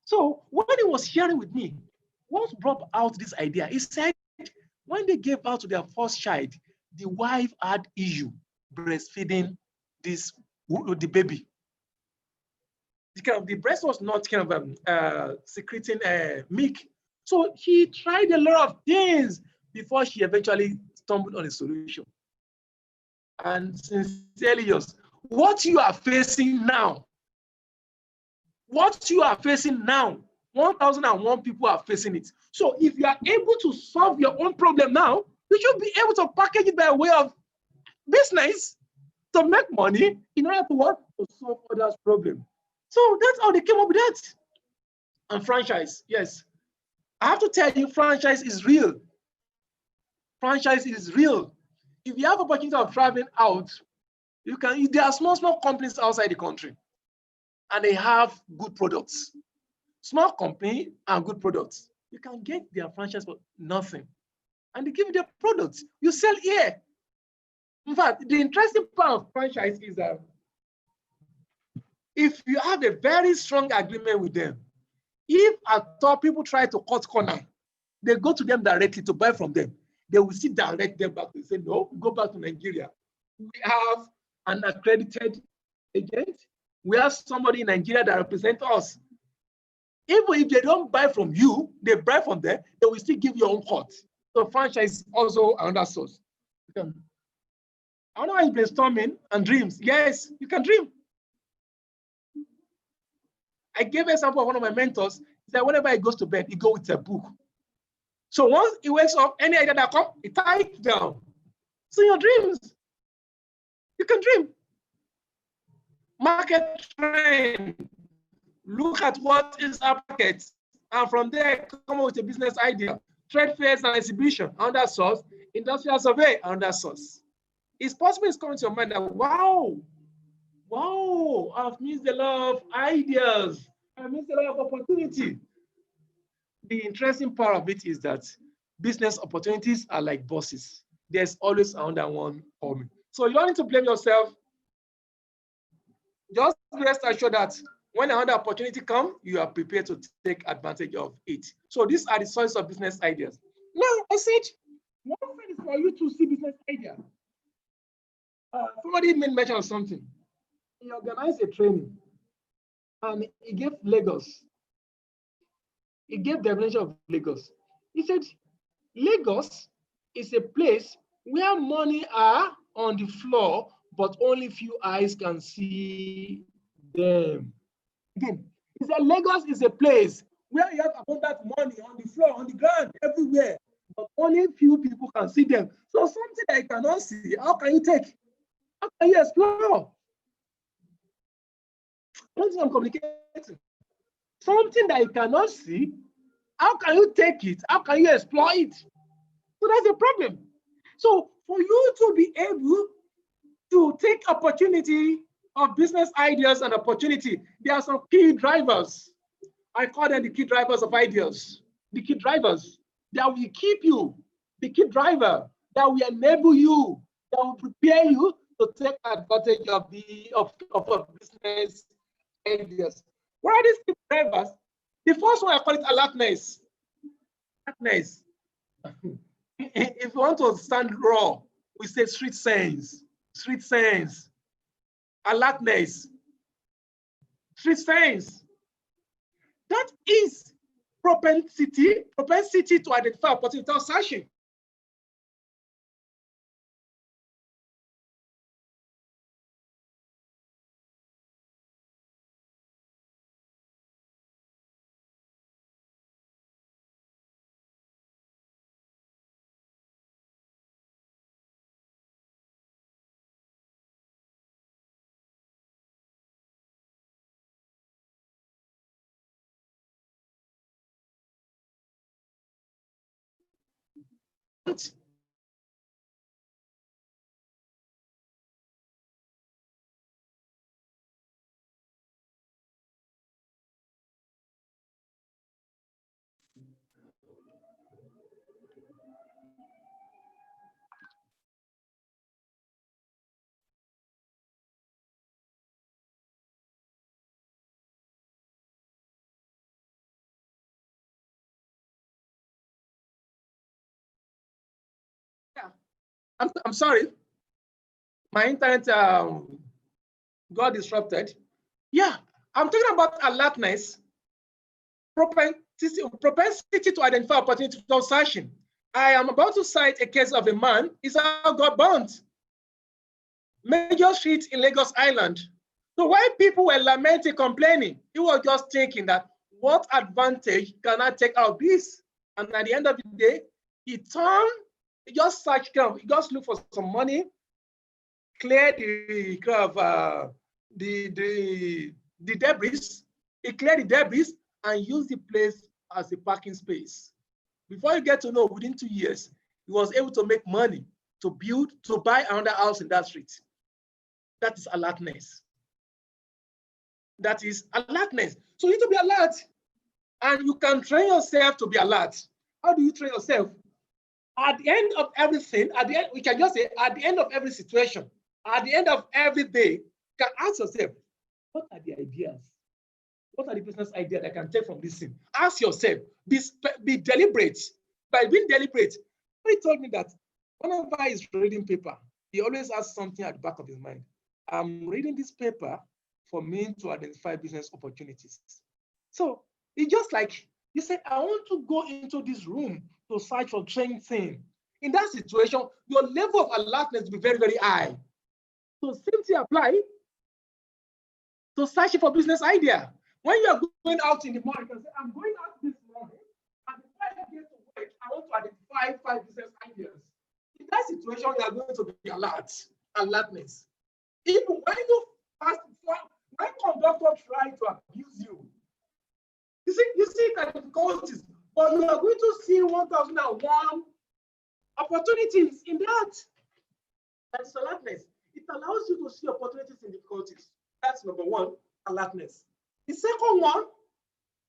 So when he was sharing with me, what brought out this idea? He said, when they gave birth to their first child, the wife had issue breastfeeding the baby. The breast was not secreting milk. So she tried a lot of things before she eventually stumbled on a solution. And sincerely yours, what you are facing now, 1001 people are facing it. So if you are able to solve your own problem now, you should be able to package it by way of business to make money in order to what? To solve others' problem. So that's how they came up with that. And franchise, yes. I have to tell you, franchise is real. Franchise is real. If you have opportunity of traveling out, there are small companies outside the country, and they have good products. Small company and good products. You can get their franchise for nothing. And they give you their products. You sell here. In fact, the interesting part of franchise is that if you have a very strong agreement with them, if at all people try to cut corner, they go to them directly to buy from them. They will still direct them back. They say, no, go back to Nigeria. We have an accredited agent. We have somebody in Nigeria that represents us. Even if they don't buy from you, they buy from them, they will still give you your own cut. So franchise is also another source. I don't know how brainstorming and dreams. Yes, you can dream. I gave an example of one of my mentors. He said whenever he goes to bed, he goes with a book. So once he wakes up, any idea that comes, he types down. So your dreams, you can dream. Market trend. Look at what is our market, and from there come up with a business idea. Trade fairs and exhibition, another source. Industrial survey, another source. It's possible it's coming to your mind that wow, I've missed a lot of ideas. I've missed a lot of opportunity. The interesting part of it is that business opportunities are like buses. There's always another one coming. So you don't need to blame yourself. Just rest assured that when another opportunity comes, you are prepared to take advantage of it. So these are the sources of business ideas. Now, I said, one thing is for you to see business idea. Somebody made mention of something. He organized a training and he gave Lagos. He gave the definition of Lagos. He said, Lagos is a place where money are on the floor, but only few eyes can see them. Again, he said Lagos is a place where you have abundant money on the floor, on the ground, everywhere, but only few people can see them. So something that you cannot see, how can you take? How can you explore? I don't think I'm communicating. Something that you cannot see, how can you take it? How can you explore it? So that's the problem. So for you to be able to take opportunity of business ideas and opportunity, there are some key drivers. I call them the key drivers of ideas. The key drivers. that will keep you, the key driver, that will enable you, that will prepare you to take advantage of business ideas. What are these key drivers? The first one, I call it alertness. Alertness. If you want to stand raw, we say street sense. Street sense. Alertness. Street sense. That is propensity to identify opportunity without searching. Yeah, I'm sorry. My internet got disrupted. Yeah, I'm talking about alertness, propensity to identify opportunity without searching. I am about to cite a case of a man, Esau got burnt. Major street in Lagos Island. So while people were lamenting, complaining, he was just thinking that what advantage can I take out of this? And at the end of the day, he just searched, he just looked for some money, cleared the debris, he cleared the debris and used the place as a parking space. Before you get to know, within 2 years, he was able to make money to buy another house in that street. That is alertness. That is alertness. So you need to be alert. And you can train yourself to be alert. How do you train yourself? At the end of everything, we can just say, at the end of every situation, at the end of every day, you can ask yourself, what are the ideas? What are the business ideas I can take from this thing? Ask yourself, be deliberate. By being deliberate, he told me that whenever he's reading paper, he always has something at the back of his mind. I'm reading this paper for me to identify business opportunities. So it's just like you said, I want to go into this room to search for training thing. In that situation, your level of alertness will be very, very high. So same thing apply to searching for business idea. When you are going out in the morning, you can say, I'm going out this morning, and before I get to work, I want to identify 5 business ideas. In that situation, you are going to be alertness. Even when you pass, when conductor try to abuse you, you see kind of difficulties, but you are going to see 1001 opportunities in that. That's alertness. It allows you to see opportunities in difficulties. That's number one, alertness. The second one,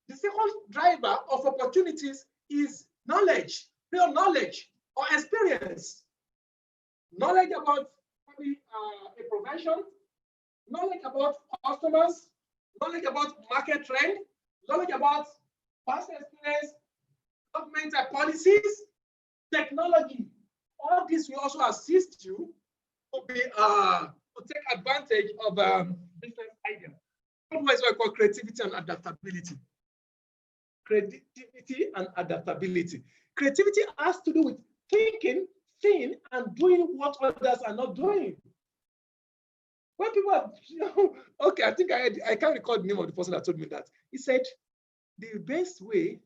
the second driver of opportunities is knowledge, real knowledge or experience. Knowledge about a profession, knowledge about customers, knowledge about market trend, knowledge about past experience, government policies, technology. All this will also assist you to take advantage of business ideas. Otherwise, what I call creativity and adaptability. Creativity and adaptability. Creativity has to do with thinking, seeing, and doing what others are not doing. When people are, okay, I think I can't recall the name of the person that told me that. He said, the best way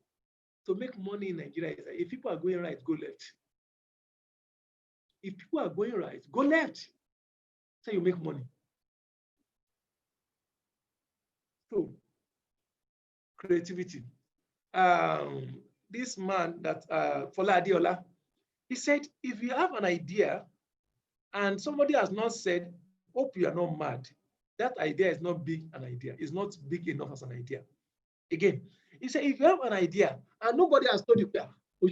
to make money in Nigeria is that if people are going right, go left. If people are going right, go left. So you make money. So, creativity. This man that Fola Adeola, he said, if you have an idea and somebody has not said, hope you are not mad, that idea is not big an idea. It's not big enough as an idea. Again, he said, if you have an idea and nobody has told you, And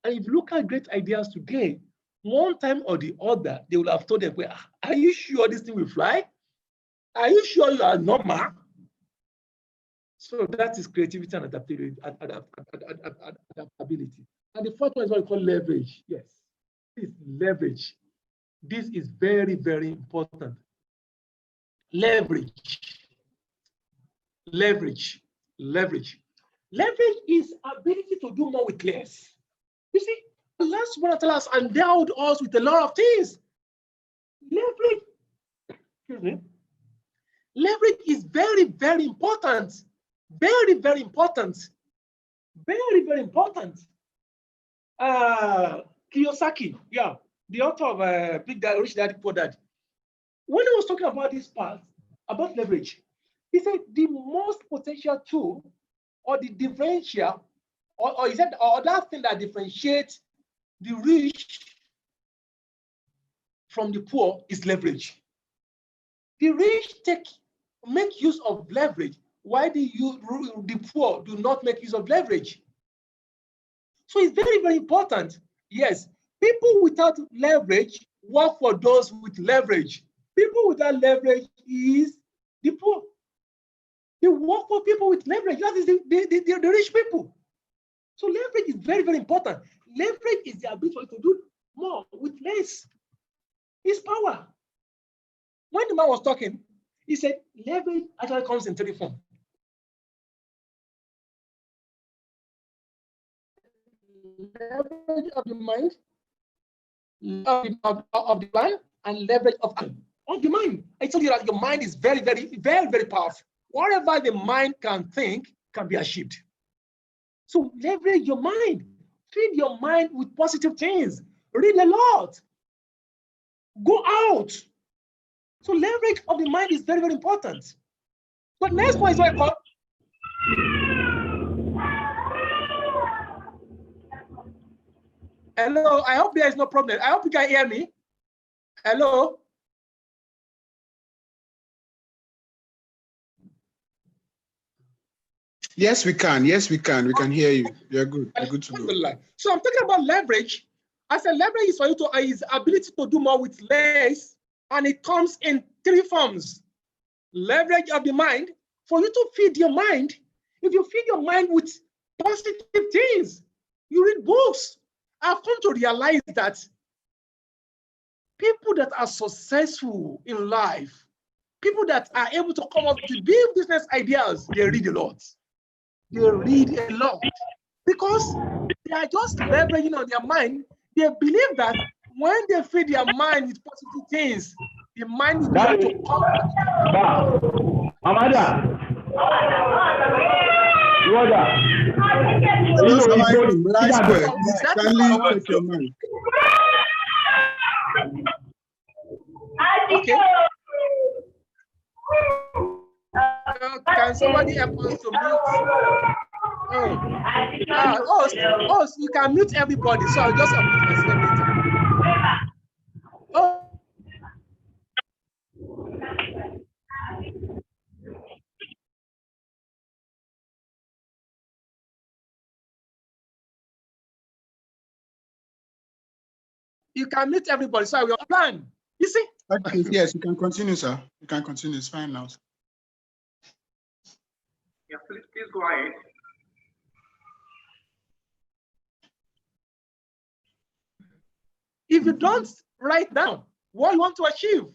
if you look at great ideas today, one time or the other, they will have told them, well, are you sure this thing will fly? Are you sure you are normal? So that is creativity and adaptability. And the fourth one is what we call leverage. Yes, it's leverage. This is very, very important. Leverage. Leverage. Leverage. Leverage is ability to do more with less. You see, Allah subhanahu wa ta'ala has endowed us with a lot of things. Leverage, excuse me. Leverage is very, very important. Very, very important. Very, very important. Kiyosaki, yeah, the author of Big Dad, Rich Dad, Poor Dad. When he was talking about this part, about leverage, he said the most potential tool or the differential, or he said, or that thing that differentiates the rich from the poor is leverage. The rich make use of leverage, while the poor do not make use of leverage. So it's very, very important. Yes, people without leverage work for those with leverage. People without leverage is the poor. They work for people with leverage. That is the rich people. So leverage is very, very important. Leverage is the ability to do more with less. It's power. When the man was talking, he said leverage actually comes in three forms. Leverage of the mind, of the plan, and leverage of the mind. I told you that your mind is very, very, very, very powerful. Whatever the mind can think can be achieved. So leverage your mind. Feed your mind with positive things. Read a lot. Go out. So leverage of the mind is very, very important. But next one is what I call. Hello, I hope there is no problem. I hope you can hear me. Hello. Yes, we can. Yes, we can. We can hear you. You're good. You're good to go. So I'm talking about leverage. I said leverage is for you to is ability to do more with less, and it comes in three forms. Leverage of the mind, for you to feed your mind. If you feed your mind with positive things, you read books. I've come to realize that people that are successful in life, people that are able to come up with big business ideas, they read a lot. They read a lot because they are just leveraging on their mind. They believe that when they feed their mind with positive things, the mind will be able to come. Okay. Can somebody help us to mute? Oh, you can mute everybody. So I'll just unmute myself later. Oh. You can mute everybody. So I will plan. You see? Okay, yes, you can continue, sir. You can continue. It's fine now. Yeah, please go ahead. If you don't write down what you want to achieve,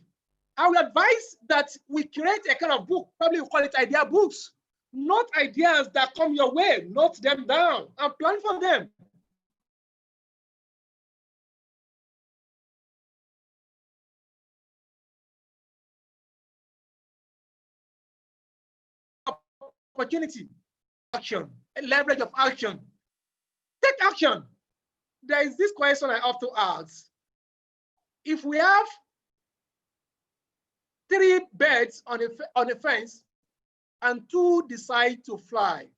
I would advise that we create a kind of book, probably we call it idea books, not ideas that come your way, note them down and plan for them. Opportunity, action, leverage of action. Take action. There is this question I have to ask. If we have 3 birds on a fence and 2 decide to fly,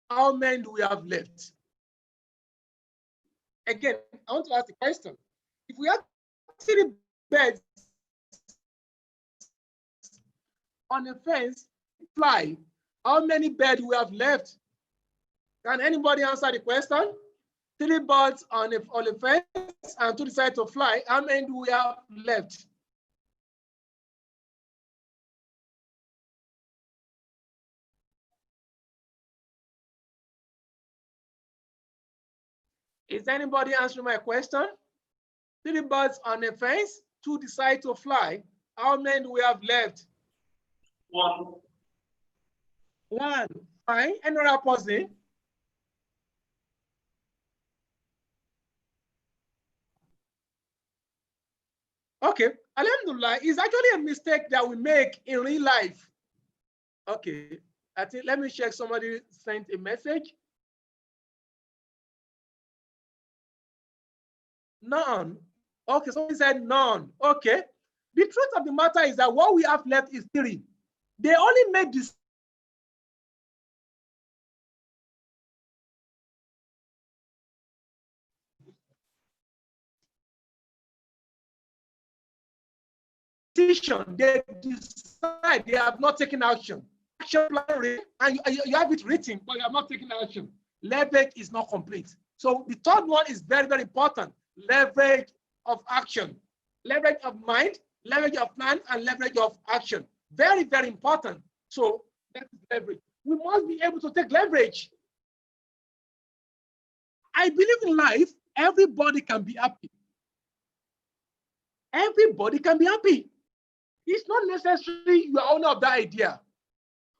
how many do we have left? Again, I want to ask the question. If we have 3 birds on a fence fly, how many birds do we have left? Can anybody answer the question? 3 birds on a fence and 2 decide to fly. How many do we have left? Is anybody answering my question? 3 birds on a fence, 2 decide to fly. How many do we have left? 1. 1. Fine. Another person? Okay. Alhamdulillah, it's actually a mistake that we make in real life. Okay. I think, let me check. Somebody sent a message. None. Okay, somebody said none. Okay. The truth of the matter is that what we have left is 3. They only made this decision. They decide they have not taken action. Action plan, and you have it written, but you have not taken action. Leverage is not complete. So the third one is very, very important. Leverage of action. Leverage of mind, leverage of plan, and leverage of action. Very, very important. So that is leverage. We must be able to take leverage. I believe in life, everybody can be happy. Everybody can be happy. It's not necessarily you are owner of that idea,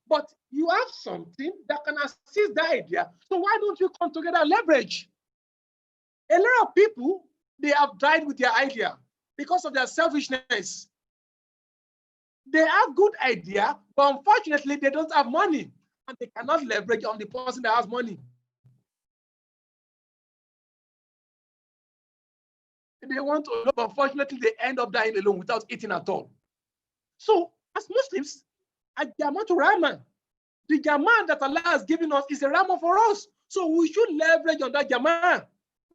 but you have something that can assist that idea. So why don't you come together and leverage? A lot of people, they have died with their idea because of their selfishness. They have good idea, but unfortunately, they don't have money, and they cannot leverage on the person that has money. They want to, but unfortunately, they end up dying alone without eating at all. So, as Muslims, Al-Jama'atu Rahman, the Jama'ah that Allah has given us is a Rahman for us. So, we should leverage on that Jama'ah.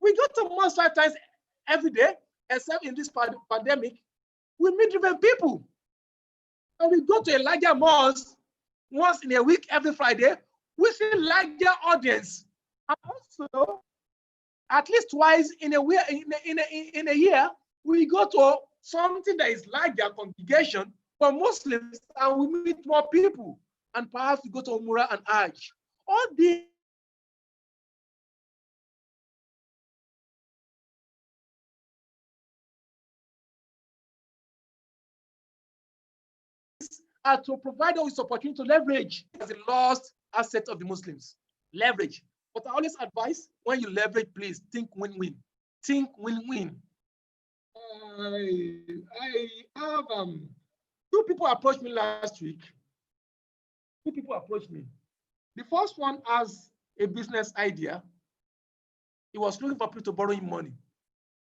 We go to mosque 5 times every day, except in this pandemic. We meet different people. And we go to a larger mosque once in a week, every Friday. We see larger audience. And also, at least twice in a year, we go to something that is larger congregation for Muslims, and we meet more people, and perhaps we go to Umrah and Hajj. All these are to provide us with opportunity to leverage as the lost asset of the Muslims. Leverage. But I always advise, when you leverage, please think win-win. Think win-win. I have 2 people approached me last week. 2 people approached me. The first one has a business idea. He was looking for people to borrow him money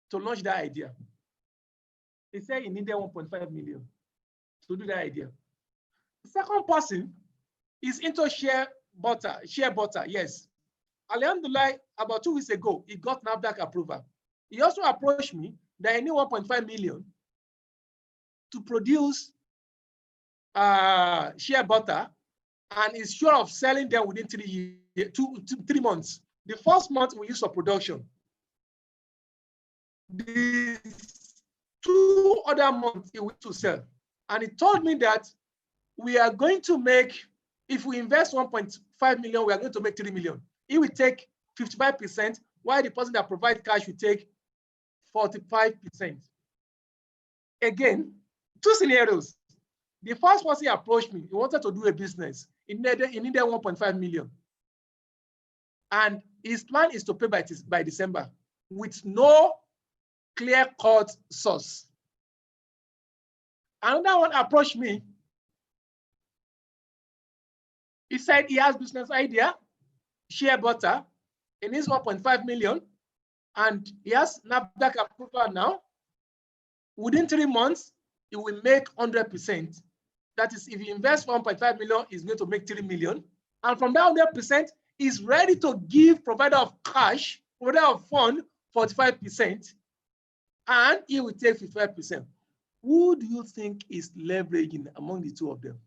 to launch that idea. He said he needed 1.5 million to do that idea. The second person is into share butter, yes. Alhamdulillah, about 2 weeks ago, he got NAFDAC approval. He also approached me that he need 1.5 million to produce share butter, and is sure of selling them within 3 months. The first month we use for production. The 2 other months he went to sell. And he told me that we are going to make, if we invest 1.5 million, we are going to make 3 million. He will take 55%, while the person that provides cash will take 45%. Again, 2 scenarios. The first person approached me. He wanted to do a business. He needed 1.5 million. And his plan is to pay by December with no clear-cut source. Another one approached me. He said he has business idea, share butter, he needs 1.5 million, and he has NAFDAC approval now. Within 3 months, he will make 100%. That is, if he invests 1.5 million, he's going to make 3 million. And from that 100%, he's ready to give provider of cash, provider of fund, 45%, and he will take 55%. Who do you think is leveraging among the 2 of them?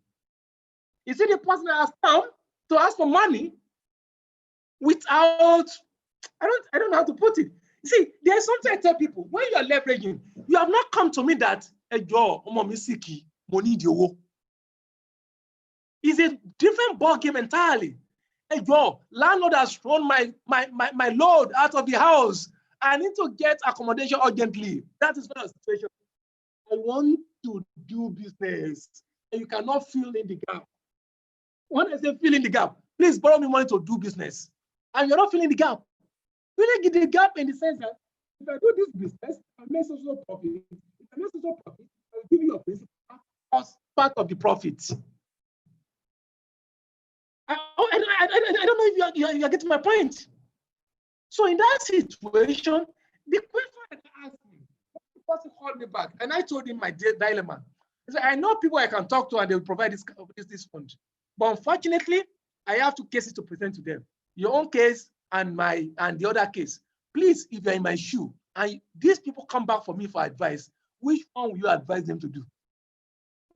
Is it the person that has come to ask for money? without, I don't know how to put it. You see, there's something I tell people, when you are leveraging, you have not come to me that, hey, yo, money the It's a different ball game entirely. Hey, yo, landlord has thrown my load out of the house. I need to get accommodation urgently. That is not a situation. I want to do business, and you cannot fill in the gap. When I say fill in the gap, please borrow me money to do business, and you're not filling the gap. Filling the gap in the sense that if I do this business, I make social profit. If I make social profit, I will give you a principal as part of the profit. I don't know if you're getting my point. So in that situation, the question I asked me, the person called me back, and I told him my dilemma. He said, I know people I can talk to and they will provide this fund. But unfortunately, I have two cases to present to them. Your own case and the other case. Please, if you're in my shoe and these people come back for me for advice, which one will you advise them to do?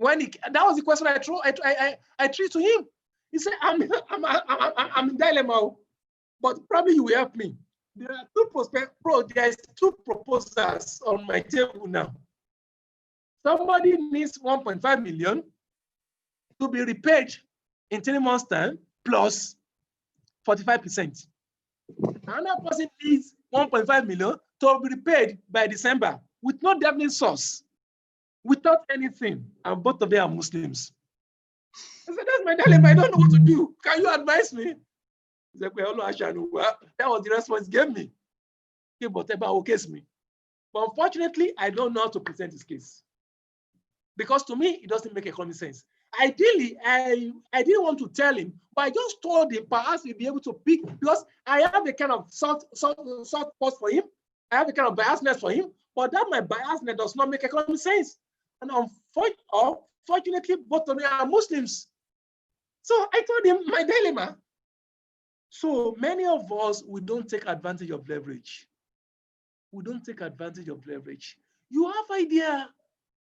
That was the question I threw to him. He said, I'm in dilemma, but probably you will help me. There are two proposals on my table now. Somebody needs 1.5 million to be repaid in 3 months' time plus 45%. Another person needs 1.5 million to be repaid by December with no definite source, without anything, and both of them are Muslims. I said, that's my dilemma. I don't know what to do. Can you advise me? He said, well, that was the response he gave me. Whatever will case me. But unfortunately, I don't know how to present this case. Because to me, it doesn't make economic sense. Ideally, I didn't want to tell him, but I just told him perhaps he'd be able to pick, because I have a kind of soft spot for him. I have a kind of biasness for him, but that my biasness does not make economic sense. And unfortunately, both of them are Muslims. So I told him my dilemma. So many of us, we don't take advantage of leverage. We don't take advantage of leverage. You have idea.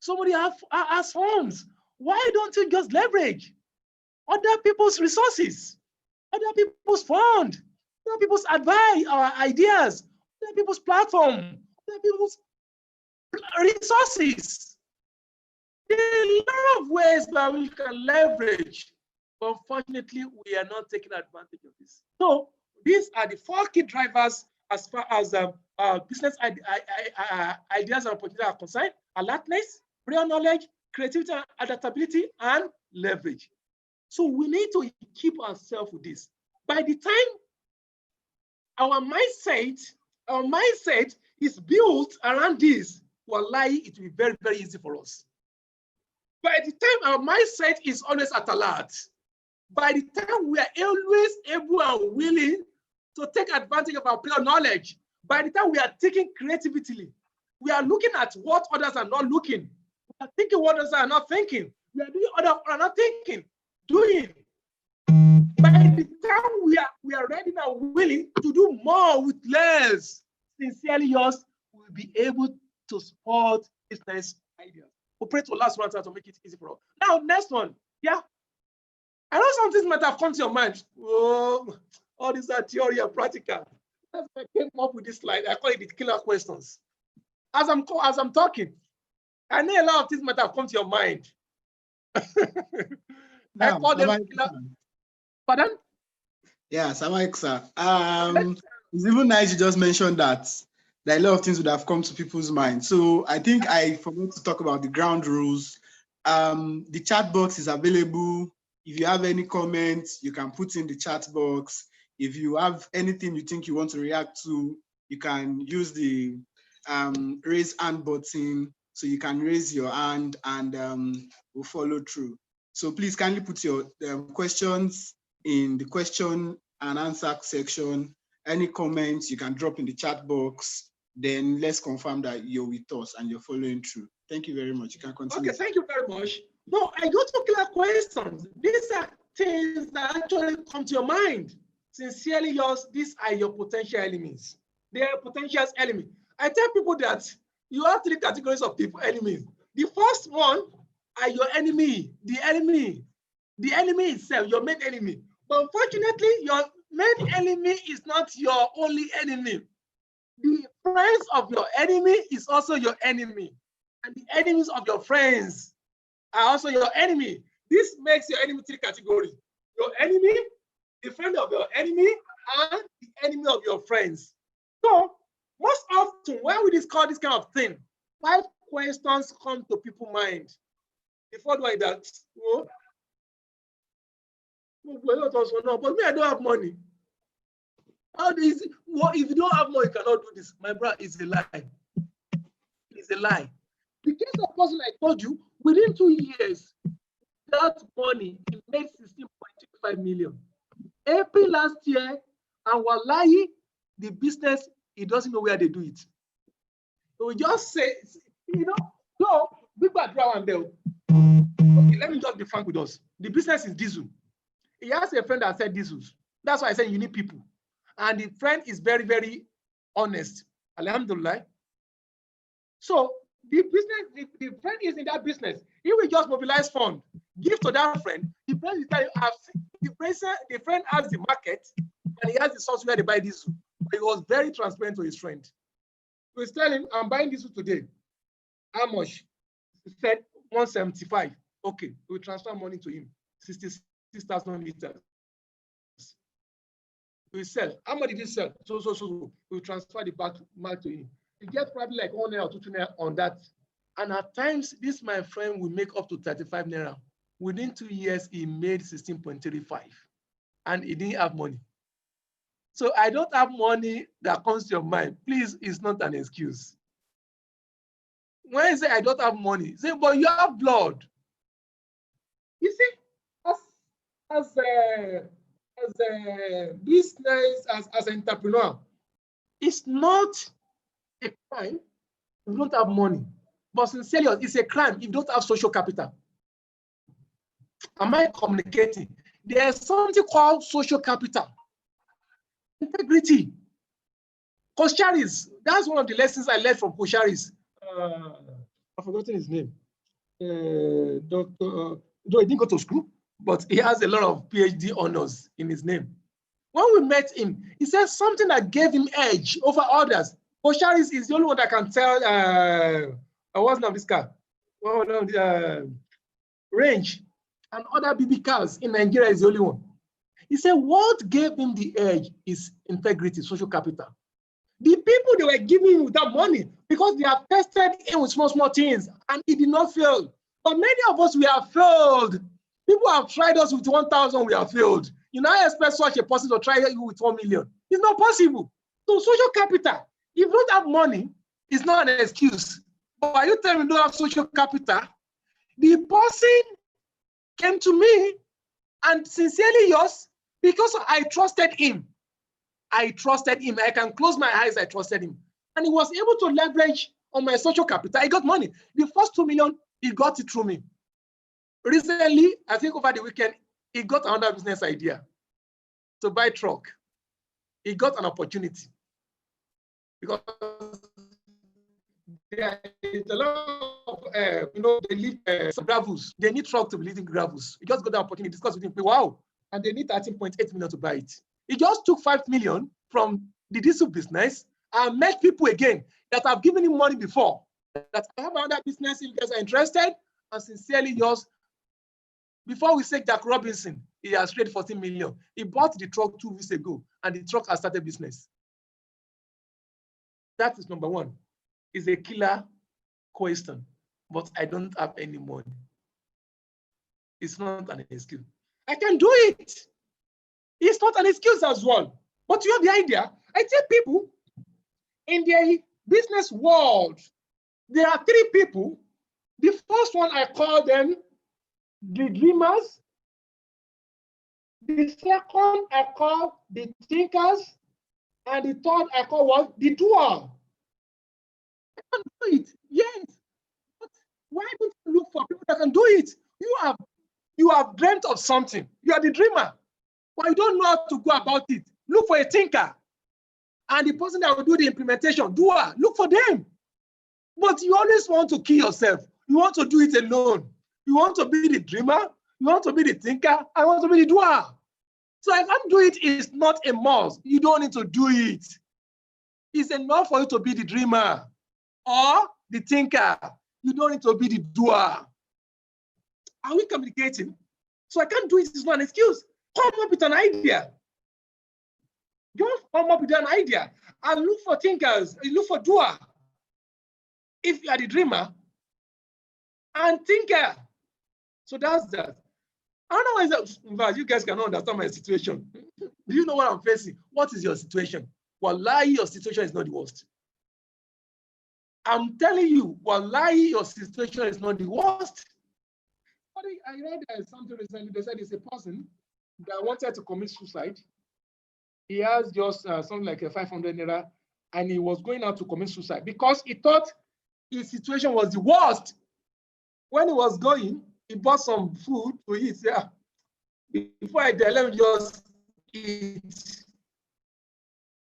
Somebody has funds. Why don't you just leverage other people's resources, other people's funds, other people's advice or ideas, other people's platform, other people's resources? There are a lot of ways by which you can leverage. But unfortunately, we are not taking advantage of this. So these are the 4 key drivers as far as business ideas and opportunities are concerned: alertness, prior knowledge, creativity, adaptability, and leverage. So we need to keep ourselves with this. By the time our mindset is built around this, wallahi, it will be very, very easy for us. By the time our mindset is always at alert, by the time we are always able and willing to take advantage of our prior knowledge, by the time we are thinking creatively, we are looking at what others are not looking. We are thinking what others are not thinking. We are doing what others are not thinking, doing. By the time we are ready and willing to do more with less, sincerely yours, we will be able to support business ideas. We'll pray to last one to make it easy for us. Now, next one. Yeah. I know some things might have come to your mind. Oh, all these are theory and practical. That's why I came up with this slide. I call it the killer questions. As I'm talking, I know a lot of things might have come to your mind. I call them killer. Pardon? Yeah, Samaik, sir. It's even nice you just mentioned that a lot of things would have come to people's minds. So I think I forgot to talk about the ground rules. The chat box is available. If you have any comments, you can put in the chat box. If you have anything you think you want to react to, you can use the raise hand button. So you can raise your hand and we'll follow through. So please kindly put your questions in the question and answer section. Any comments you can drop in the chat box. Then let's confirm that you're with us and you're following through. Thank you very much. You can continue. Okay, thank you very much. No, I go to clear questions. These are things that actually come to your mind. Sincerely yours, these are your potential enemies. They are potential enemies. I tell people that you have 3 categories of people, enemies. The first one are your enemy, the enemy itself, your main enemy. But unfortunately, Main enemy is not your only enemy. The friends of your enemy is also your enemy. And the enemies of your friends are also your enemy. This makes your enemy three categories. Your enemy, the friend of your enemy, and the enemy of your friends. So most often when we discuss this kind of thing, 5 questions come to people's mind. The first one is that, but me, I don't have money. How is it? Well, if you don't have money, you cannot do this. My brother, is a lie. It's a lie. The case of person I told you, within 2 years, that money, he made 16.25 million. April last year, and wallahi, the business, he doesn't know where they do it. So we just say, so big bad and bell. Okay, let me just be frank with us. The business is diesel. He has a friend that said diesels. That's why I said you need people. And the friend is very, very honest. Alhamdulillah. So the business, the friend is in that business. He will just mobilize funds, give to that friend. The friend is telling the friend has the market and he has the source where they buy diesel. But he was very transparent to his friend. He was telling him, I'm buying diesel today. How much? He said 175. Okay, we transfer money to him. 66,000 liters. We sell. How much did he sell? So. We transfer the back to him. He gets probably like 1 naira or 2 naira on that. And at times, this my friend will make up to 35 naira. Within 2 years, he made 16.35. And he didn't have money. So I don't have money that comes to your mind. Please, it's not an excuse. When I say I don't have money, say, but you have blood. You see, as a business, as an entrepreneur, it's not a crime if you don't have money. But sincerely, it's a crime if you don't have social capital. Am I communicating? There's something called social capital. Integrity. Kosharis, that's one of the lessons I learned from Kosharis. I've forgotten his name. Dr. Though he didn't go to school, but he has a lot of PhD honors in his name. When we met him, he said something that gave him edge over others. Kosharis is the only one that can tell, what's the name of this car? Range and other BB cars in Nigeria is the only one. He said what gave him the edge is integrity, social capital. The people they were giving him that money because they have tested him with small things and he did not fail. But many of us, we have failed. People have tried us with 1,000, we have failed. You now expect such a person to try you with 1 million. It's not possible. So social capital, if you don't have money, it's not an excuse. But are you telling me you don't have social capital? The person came to me and sincerely yours because I trusted him. I trusted him. I can close my eyes, I trusted him. And he was able to leverage on my social capital. I got money. The first 2 million, he got it through me. Recently, I think over the weekend, he got another business idea to buy truck. He got an opportunity because there is a lot of, they need some gravels. They need truck to be leading gravels. He just got the opportunity to discuss with him. Wow. And they need 13.8 million to buy it. He just took 5 million from the diesel business and met people again that have given him money before. That I have another business if you guys are interested. And sincerely yours. Before we say Jack Robinson, he has traded 14 million. He bought the truck 2 weeks ago and the truck has started business. That is number one. It's a killer question, but I don't have any money. It's not an excuse. I can do it. It's not an excuse as well. But you have the idea. I tell people in the business world, there are 3 people. The first one, I call them the dreamers. The second, I call the thinkers. And the third, I call what? The doer. I can do it. Yes. But why don't you look for people that can do it? You have dreamt of something. You are the dreamer. But you don't know how to go about it. Look for a thinker. And the person that will do the implementation, doer, look for them. But you always want to kill yourself. You want to do it alone. You want to be the dreamer. You want to be the thinker. I want to be the doer. So I can't do it is not a must. You don't need to do it. It's enough for you to be the dreamer or the thinker. You don't need to be the doer. Are we communicating? So I can't do it. It's not an excuse. Come up with an idea. Just come up with an idea and look for thinkers. Look for doer. If you are the dreamer and thinker. So that's that. I don't know why you guys cannot understand my situation. Do you know what I'm facing? What is your situation? Wallahi, your situation is not the worst. I'm telling you, wallahi, your situation is not the worst. I read something recently. They said it's a person that wanted to commit suicide. He has just something like a 500 naira, and he was going out to commit suicide because he thought his situation was the worst. When he was going, he bought some food to eat. Yeah. Before I tell him, just eat.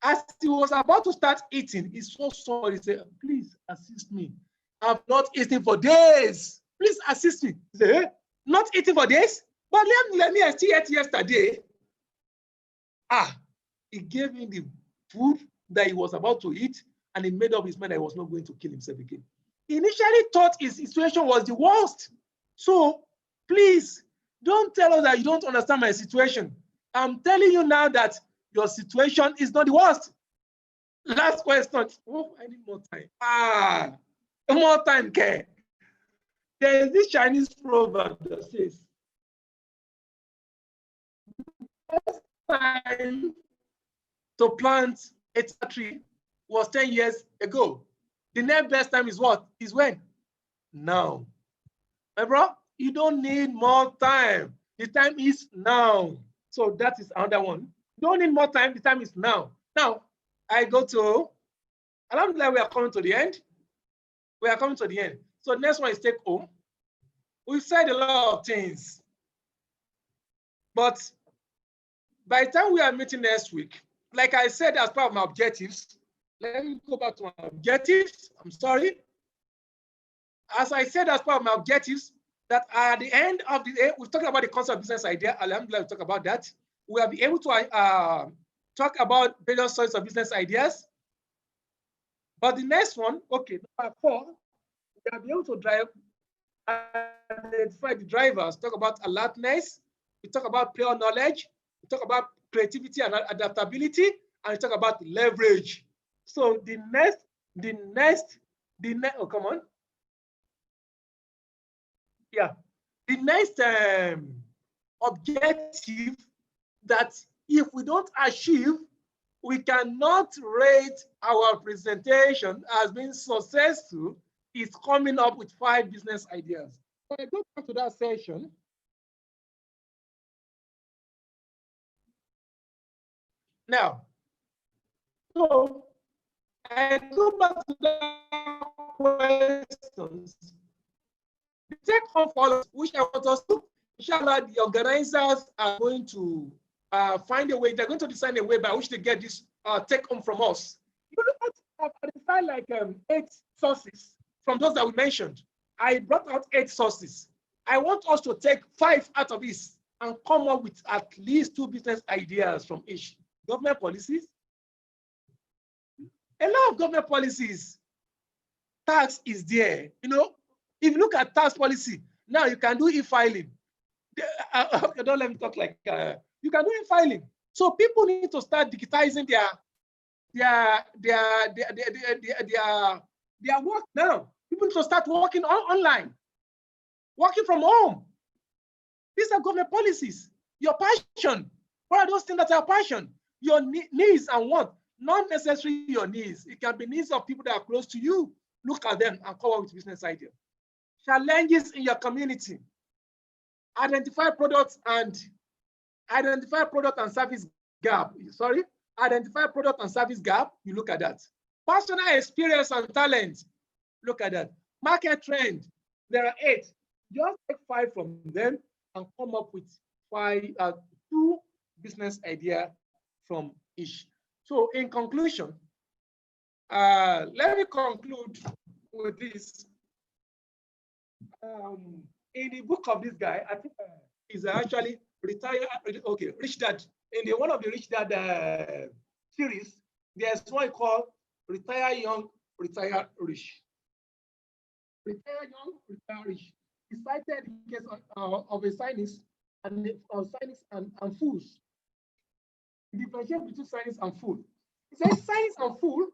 As he was about to start eating, he saw somebody say, please assist me. I've not eaten for days. Please assist me. He said, hey, not eating for days? But let me still ate yesterday. He gave him the food that he was about to eat, and he made up his mind that he was not going to kill himself again. He initially thought his situation was the worst. So please, don't tell us that you don't understand my situation. I'm telling you now that your situation is not the worst. Last question. Oh, I need more time. More time, care. There is this Chinese proverb that says, the best time to plant a tree was 10 years ago. The next best time is what? Is when? Now. My bro, you don't need more time. The time is now. So that is another one. Don't need more time. The time is now. Now, I go to, alhamdulillah, we are coming to the end. We are coming to the end. So next one is take home. We've said a lot of things. But by the time we are meeting next week, like I said, as part of my objectives, let me go back to my objectives. I'm sorry. As I said, as part of my objectives, that at the end of the day, we've talked about the concept of business idea. Alhamdulillah, we'll talk about that. We will be able to talk about various sorts of business ideas. But the next one, okay, number 4, we will be able to identify the drivers, talk about alertness, we talk about pure knowledge, we talk about creativity and adaptability, and we talk about leverage. So the next, oh, come on. Yeah, the next objective that if we don't achieve, we cannot rate our presentation as being successful is coming up with 5 business ideas. So I go back to that session. Now, so I go back to the questions. The take home follows, which I want us to, inshallah, the organizers are going to find a way, they're going to design a way by which they get this take home from us. You look at, I've identified like 8 sources from those that we mentioned. I brought out 8 sources. I want us to take 5 out of this and come up with at least 2 business ideas from each. Government policies, a lot of government policies, tax is there. You know, if you look at tax policy, now you can do e-filing. Don't let me talk like, you can do e-filing. So people need to start digitizing their work now. People need to start working online, working from home. These are government policies. Your passion. What are those things that are passion? Your needs and wants, not necessarily your needs. It can be needs of people that are close to you. Look at them and come up with business ideas. Challenges in your community. Identify products and service gap. Sorry, identify product and service gap. You look at that. Personal experience and talent. Look at that. Market trend. There are 8. Just take 5 from them and come up with 2 business ideas from each. So in conclusion, let me conclude with this. In the book of this guy, I think he's actually retired, okay, Rich Dad in the one of the Rich Dad series, there's one called Retire Young, Retire Rich. Retire young, retire rich. He cited the case of a scientist and fools. He differentiates between scientist and fool. He says science and fool.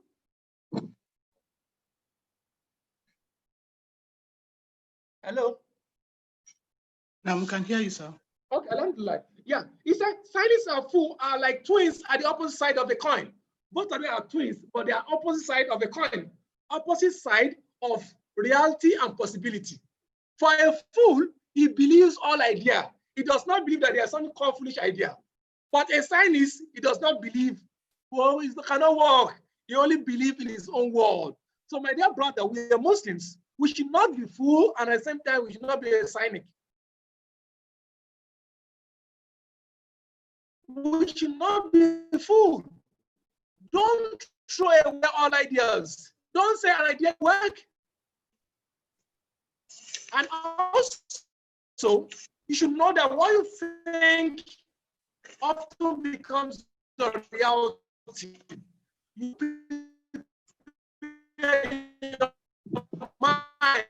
Hello? Now we can hear you, sir. Okay, alhamdulillah. Yeah, he said scientists and fool are like twins at the opposite side of the coin. Both of them are twins, but they are opposite side of the coin. Opposite side of reality and possibility. For a fool, he believes all idea. He does not believe that there is something called foolish idea. But a scientist, he does not believe, well, it cannot work. He only believes in his own world. So my dear brother, we are Muslims. We should not be fool, and at the same time, we should not be a cynic. We should not be fool. Don't throw away all ideas. Don't say an idea work. And also, you should know that what you think often becomes the reality. You prepare your mind,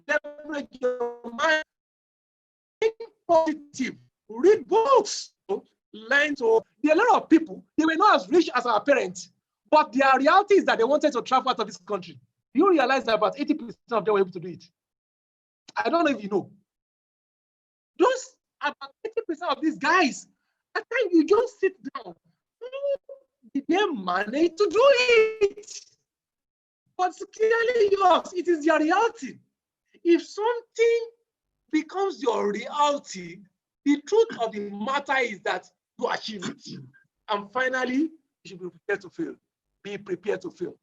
leverage your mind, think positive, read books, learn. So there are a lot of people, they were not as rich as our parents, but their reality is that they wanted to travel out of this country. You realize that about 80% of them were able to do it. I don't know if you know. Those about 80% of these guys, at times you just sit down. How did they manage to do it? But clearly yours, it is your reality. If something becomes your reality, the truth of the matter is that you achieve it. And finally, you should be prepared to fail. Be prepared to fail.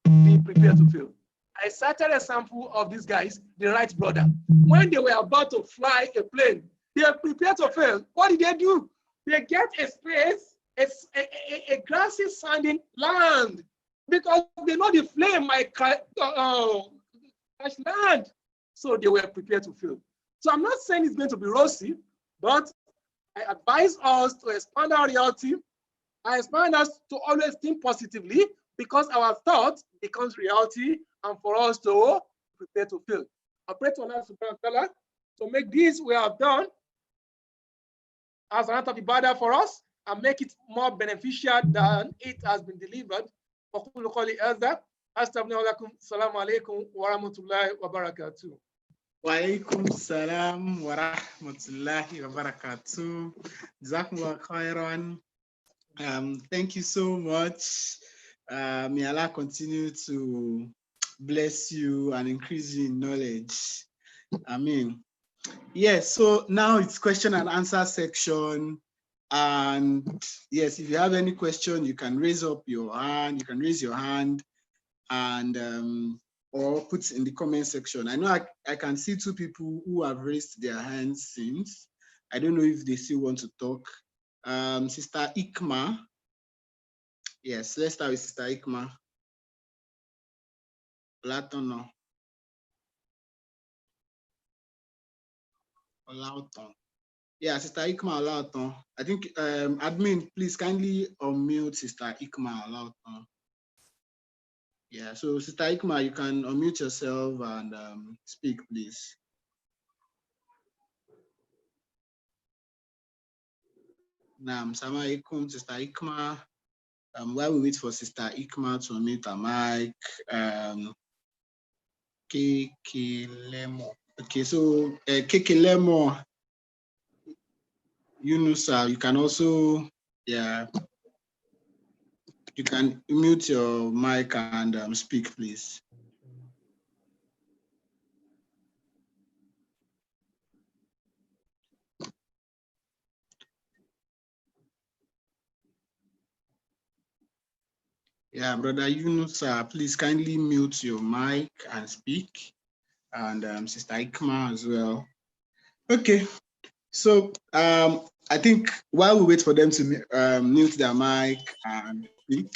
Be prepared to fail. I cited a sample of these guys, the Wright brother. When they were about to fly a plane, they were prepared to fail. What did they do? They get a space, a grassy sounding land, because they know the flame might crash land. So they were prepared to fail. So I'm not saying it's going to be rosy, but I advise us to expand our reality. I expand us to always think positively, because our thought becomes reality, and for us to prepare to fail. I pray to Allah subhanahu wa ta'ala to make this we have done as an act of ibadah for us and make it more beneficial than it has been delivered. Assalamu alaikum wa rahmatullahi wa barakatuh. Wa alaikum salam wa rahmatullahi wa barakatuh. Jazakumullah khairan. Thank you so much. May Allah continue to bless you and increase you in knowledge. Amen. Yes, so now it's question and answer section. And yes, if you have any question, you can raise up your hand. You can raise your hand and or put in the comment section. I know I can see two people who have raised their hands since. I don't know if they still want to talk. Sister Ikma. Yes, let's start with Sister Ikma. Olatono. Olauton. Yeah, Sister Ikma Olauton. I think admin, please kindly unmute Sister Ikma Olauton. Yeah, so Sister Ikma, you can unmute yourself and speak, please. Naam, Assalamu alaikum, Sister Ikma. While we wait for Sister Ikma to unmute her mic, Kekelemo. Okay, so Kekelemo, Yunusa, you can also, yeah, you can mute your mic and speak, please. Yeah, Brother Yunusa, please kindly mute your mic and speak. And Sister Ikma as well. Okay, so I think while we wait for them to mute their mic and speak,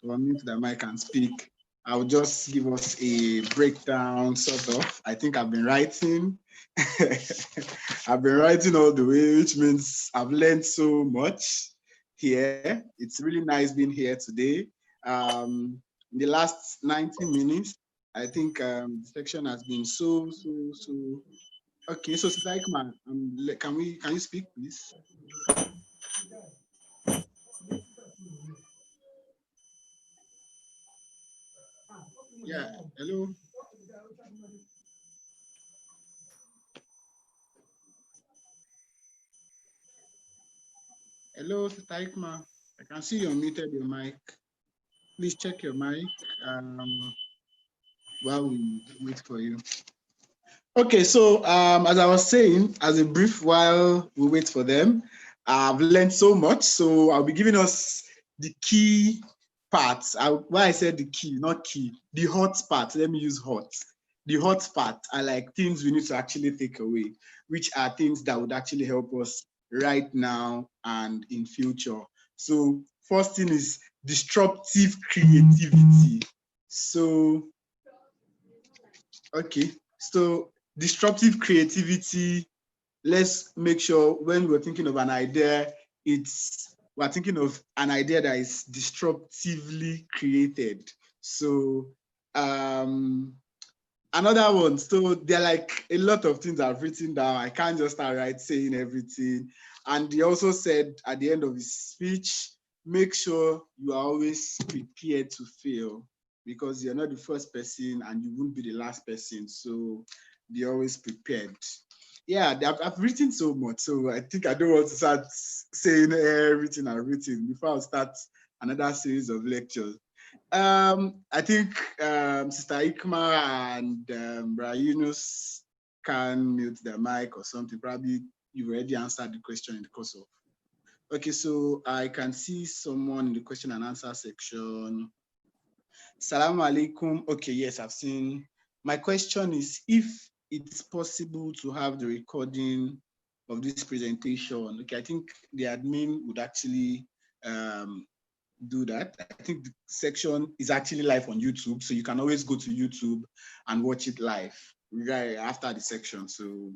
or mute their mic and speak, I'll just give us a breakdown, sort of. I think I've been writing. I've been writing all the way, which means I've learned so much here. It's really nice being here today. In the last 90 minutes, I think the section has been so. Okay, so Sister Ikman, can you speak, please? Yeah, hello. Hello, Sister Ikma. I can see you unmuted your mic. Please check your mic while we wait for you. Okay, so as I was saying, as a brief while we wait for them, I've learned so much. So I'll be giving us the key parts. Why I said the key, not key, the hot part. Let me use hot. The hot part are like things we need to actually take away, which are things that would actually help us right now and in future. So first thing is disruptive creativity. So, okay, so disruptive creativity, let's make sure when we're thinking of an idea, we're thinking of an idea that is disruptively created. So another one, so there are like a lot of things I've written down. I can't just start saying everything. And he also said at the end of his speech, make sure you are always prepared to fail, because you're not the first person and you won't be the last person. So be always prepared. Yeah, I've written so much. So I think I don't want to start saying everything I've written before I start another series of lectures. I think Sister Ikma and Yunus can mute their mic or something. Probably you've already answered the question in the course of. Okay, so I can see someone in the question and answer section. Salaam alaikum. Okay, yes, I've seen. My question is if it's possible to have the recording of this presentation. Okay, I think the admin would actually do that. I think the section is actually live on YouTube, so you can always go to YouTube and watch it live right after the section. So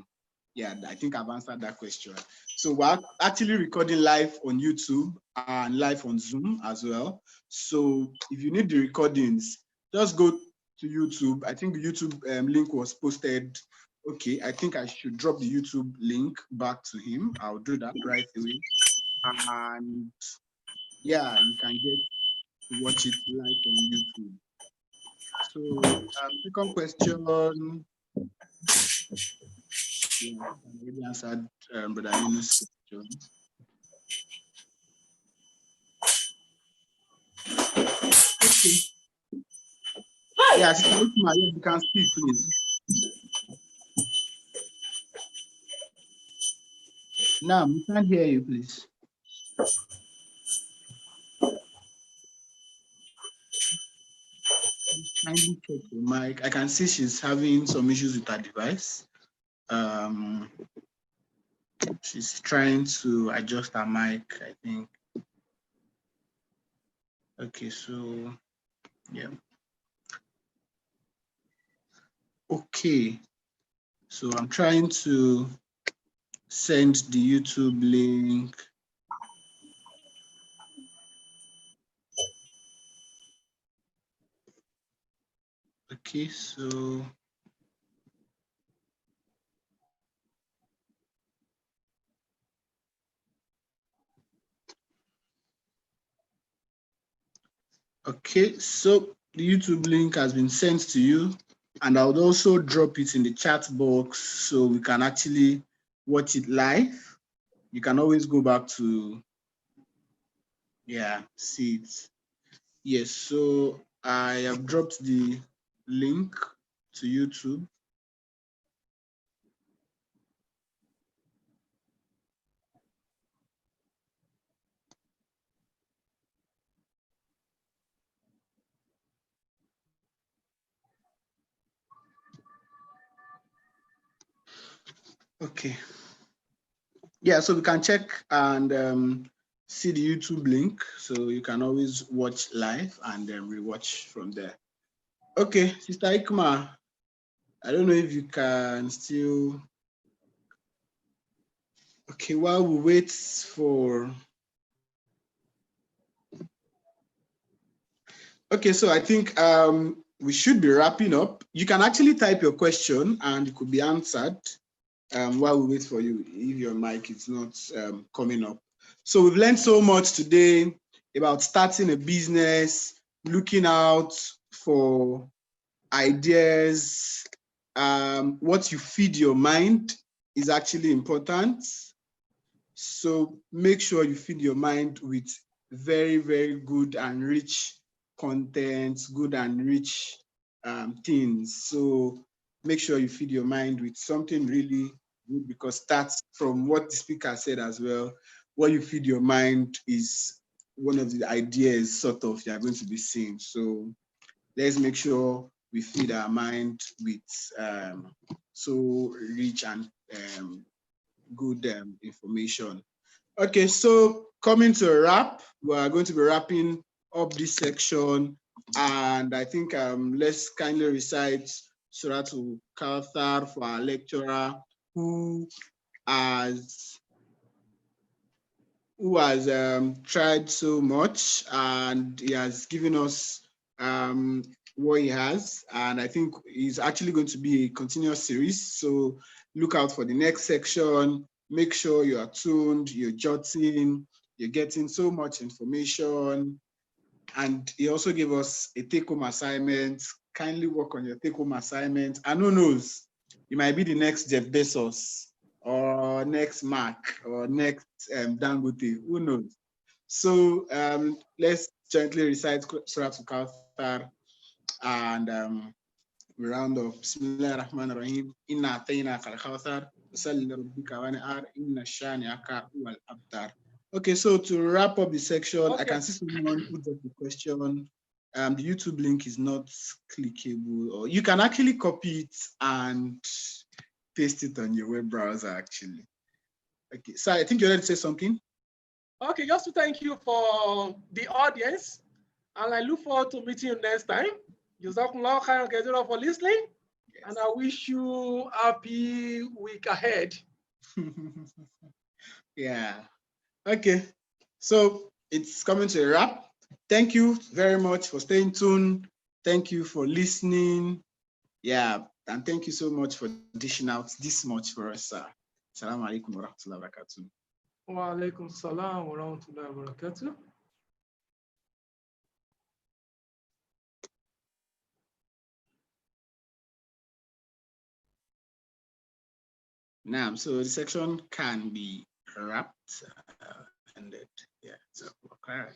yeah, I think I've answered that question. So we're actually recording live on YouTube and live on Zoom as well. So if you need the recordings, just go to YouTube. I think the YouTube link was posted. Okay, I think I should drop the YouTube link back to him. I'll do that right away. And yeah, you can get to watch it live on YouTube. So second question, yeah, I already answered Brother Yunus' question. Okay. Yeah, Sister Ukma, yes, you can speak, please. Now, we can't hear you, please. Kindly check your mic. I can see she's having some issues with her device. She's trying to adjust her mic, I think. Okay, so yeah. Okay, so I'm trying to send the YouTube link. Okay, so okay, so the YouTube link has been sent to you, and I would also drop it in the chat box so we can actually watch it live. You can always go back to, yeah, see it. Yes, so I have dropped the link to YouTube. Okay. Yeah, so we can check and see the YouTube link. So you can always watch live and then rewatch from there. Okay, Sister Ikma, I don't know if you can still. Okay, while we wait for. Okay, so I think we should be wrapping up. You can actually type your question and it could be answered while we wait for you if your mic is not coming up. So we've learned so much today about starting a business, looking out for ideas. What you feed your mind is actually important. So make sure you feed your mind with very, very good and rich content, good and rich things. So make sure you feed your mind with something really good, because that's from what the speaker said as well. What you feed your mind is one of the ideas sort of you're going to be seeing. So let's make sure we feed our mind with so rich and good information. Okay, so coming to a wrap, we are going to be wrapping up this section, and I think let's kindly recite Surah to Kawthar for our lecturer who has tried so much, and he has given us what he has, and I think it's actually going to be a continuous series. So look out for the next section. Make sure you are tuned, you're jotting, you're getting so much information. And he also gave us a take-home assignment. Kindly work on your take-home assignment. And who knows, you might be the next Jeff Bezos or next Mark or next Dangote. Who knows? So let's gently recite Surah Al-Kawthar and we round off. Bismillah ar-Rahman ar-Rahim. Inna atayna kal-Kawthar. Salli rabbika wan'ar. Inna shani'aka huwal abtar. Okay, so to wrap up the section, Okay. I can see someone who dropped the question. The YouTube link is not clickable, or you can actually copy it and paste it on your web browser, actually. Okay, so I think you wanted to say something. Okay, just to thank you for the audience, and I look forward to meeting you next time. Jazakumullah khairan kathira for listening, Yes. and I wish you happy week ahead. Yeah. Okay. So it's coming to a wrap. Thank you very much for staying tuned. Thank you for listening. Yeah. And thank you so much for dishing out this much for us, sir. Assalamu alaikum wa rahmatullahi wa barakatuh. Wa alaikum salam wa rahmatullahi wa barakatuh. Now, so the section can be wrapped, ended. Yeah. So, okay.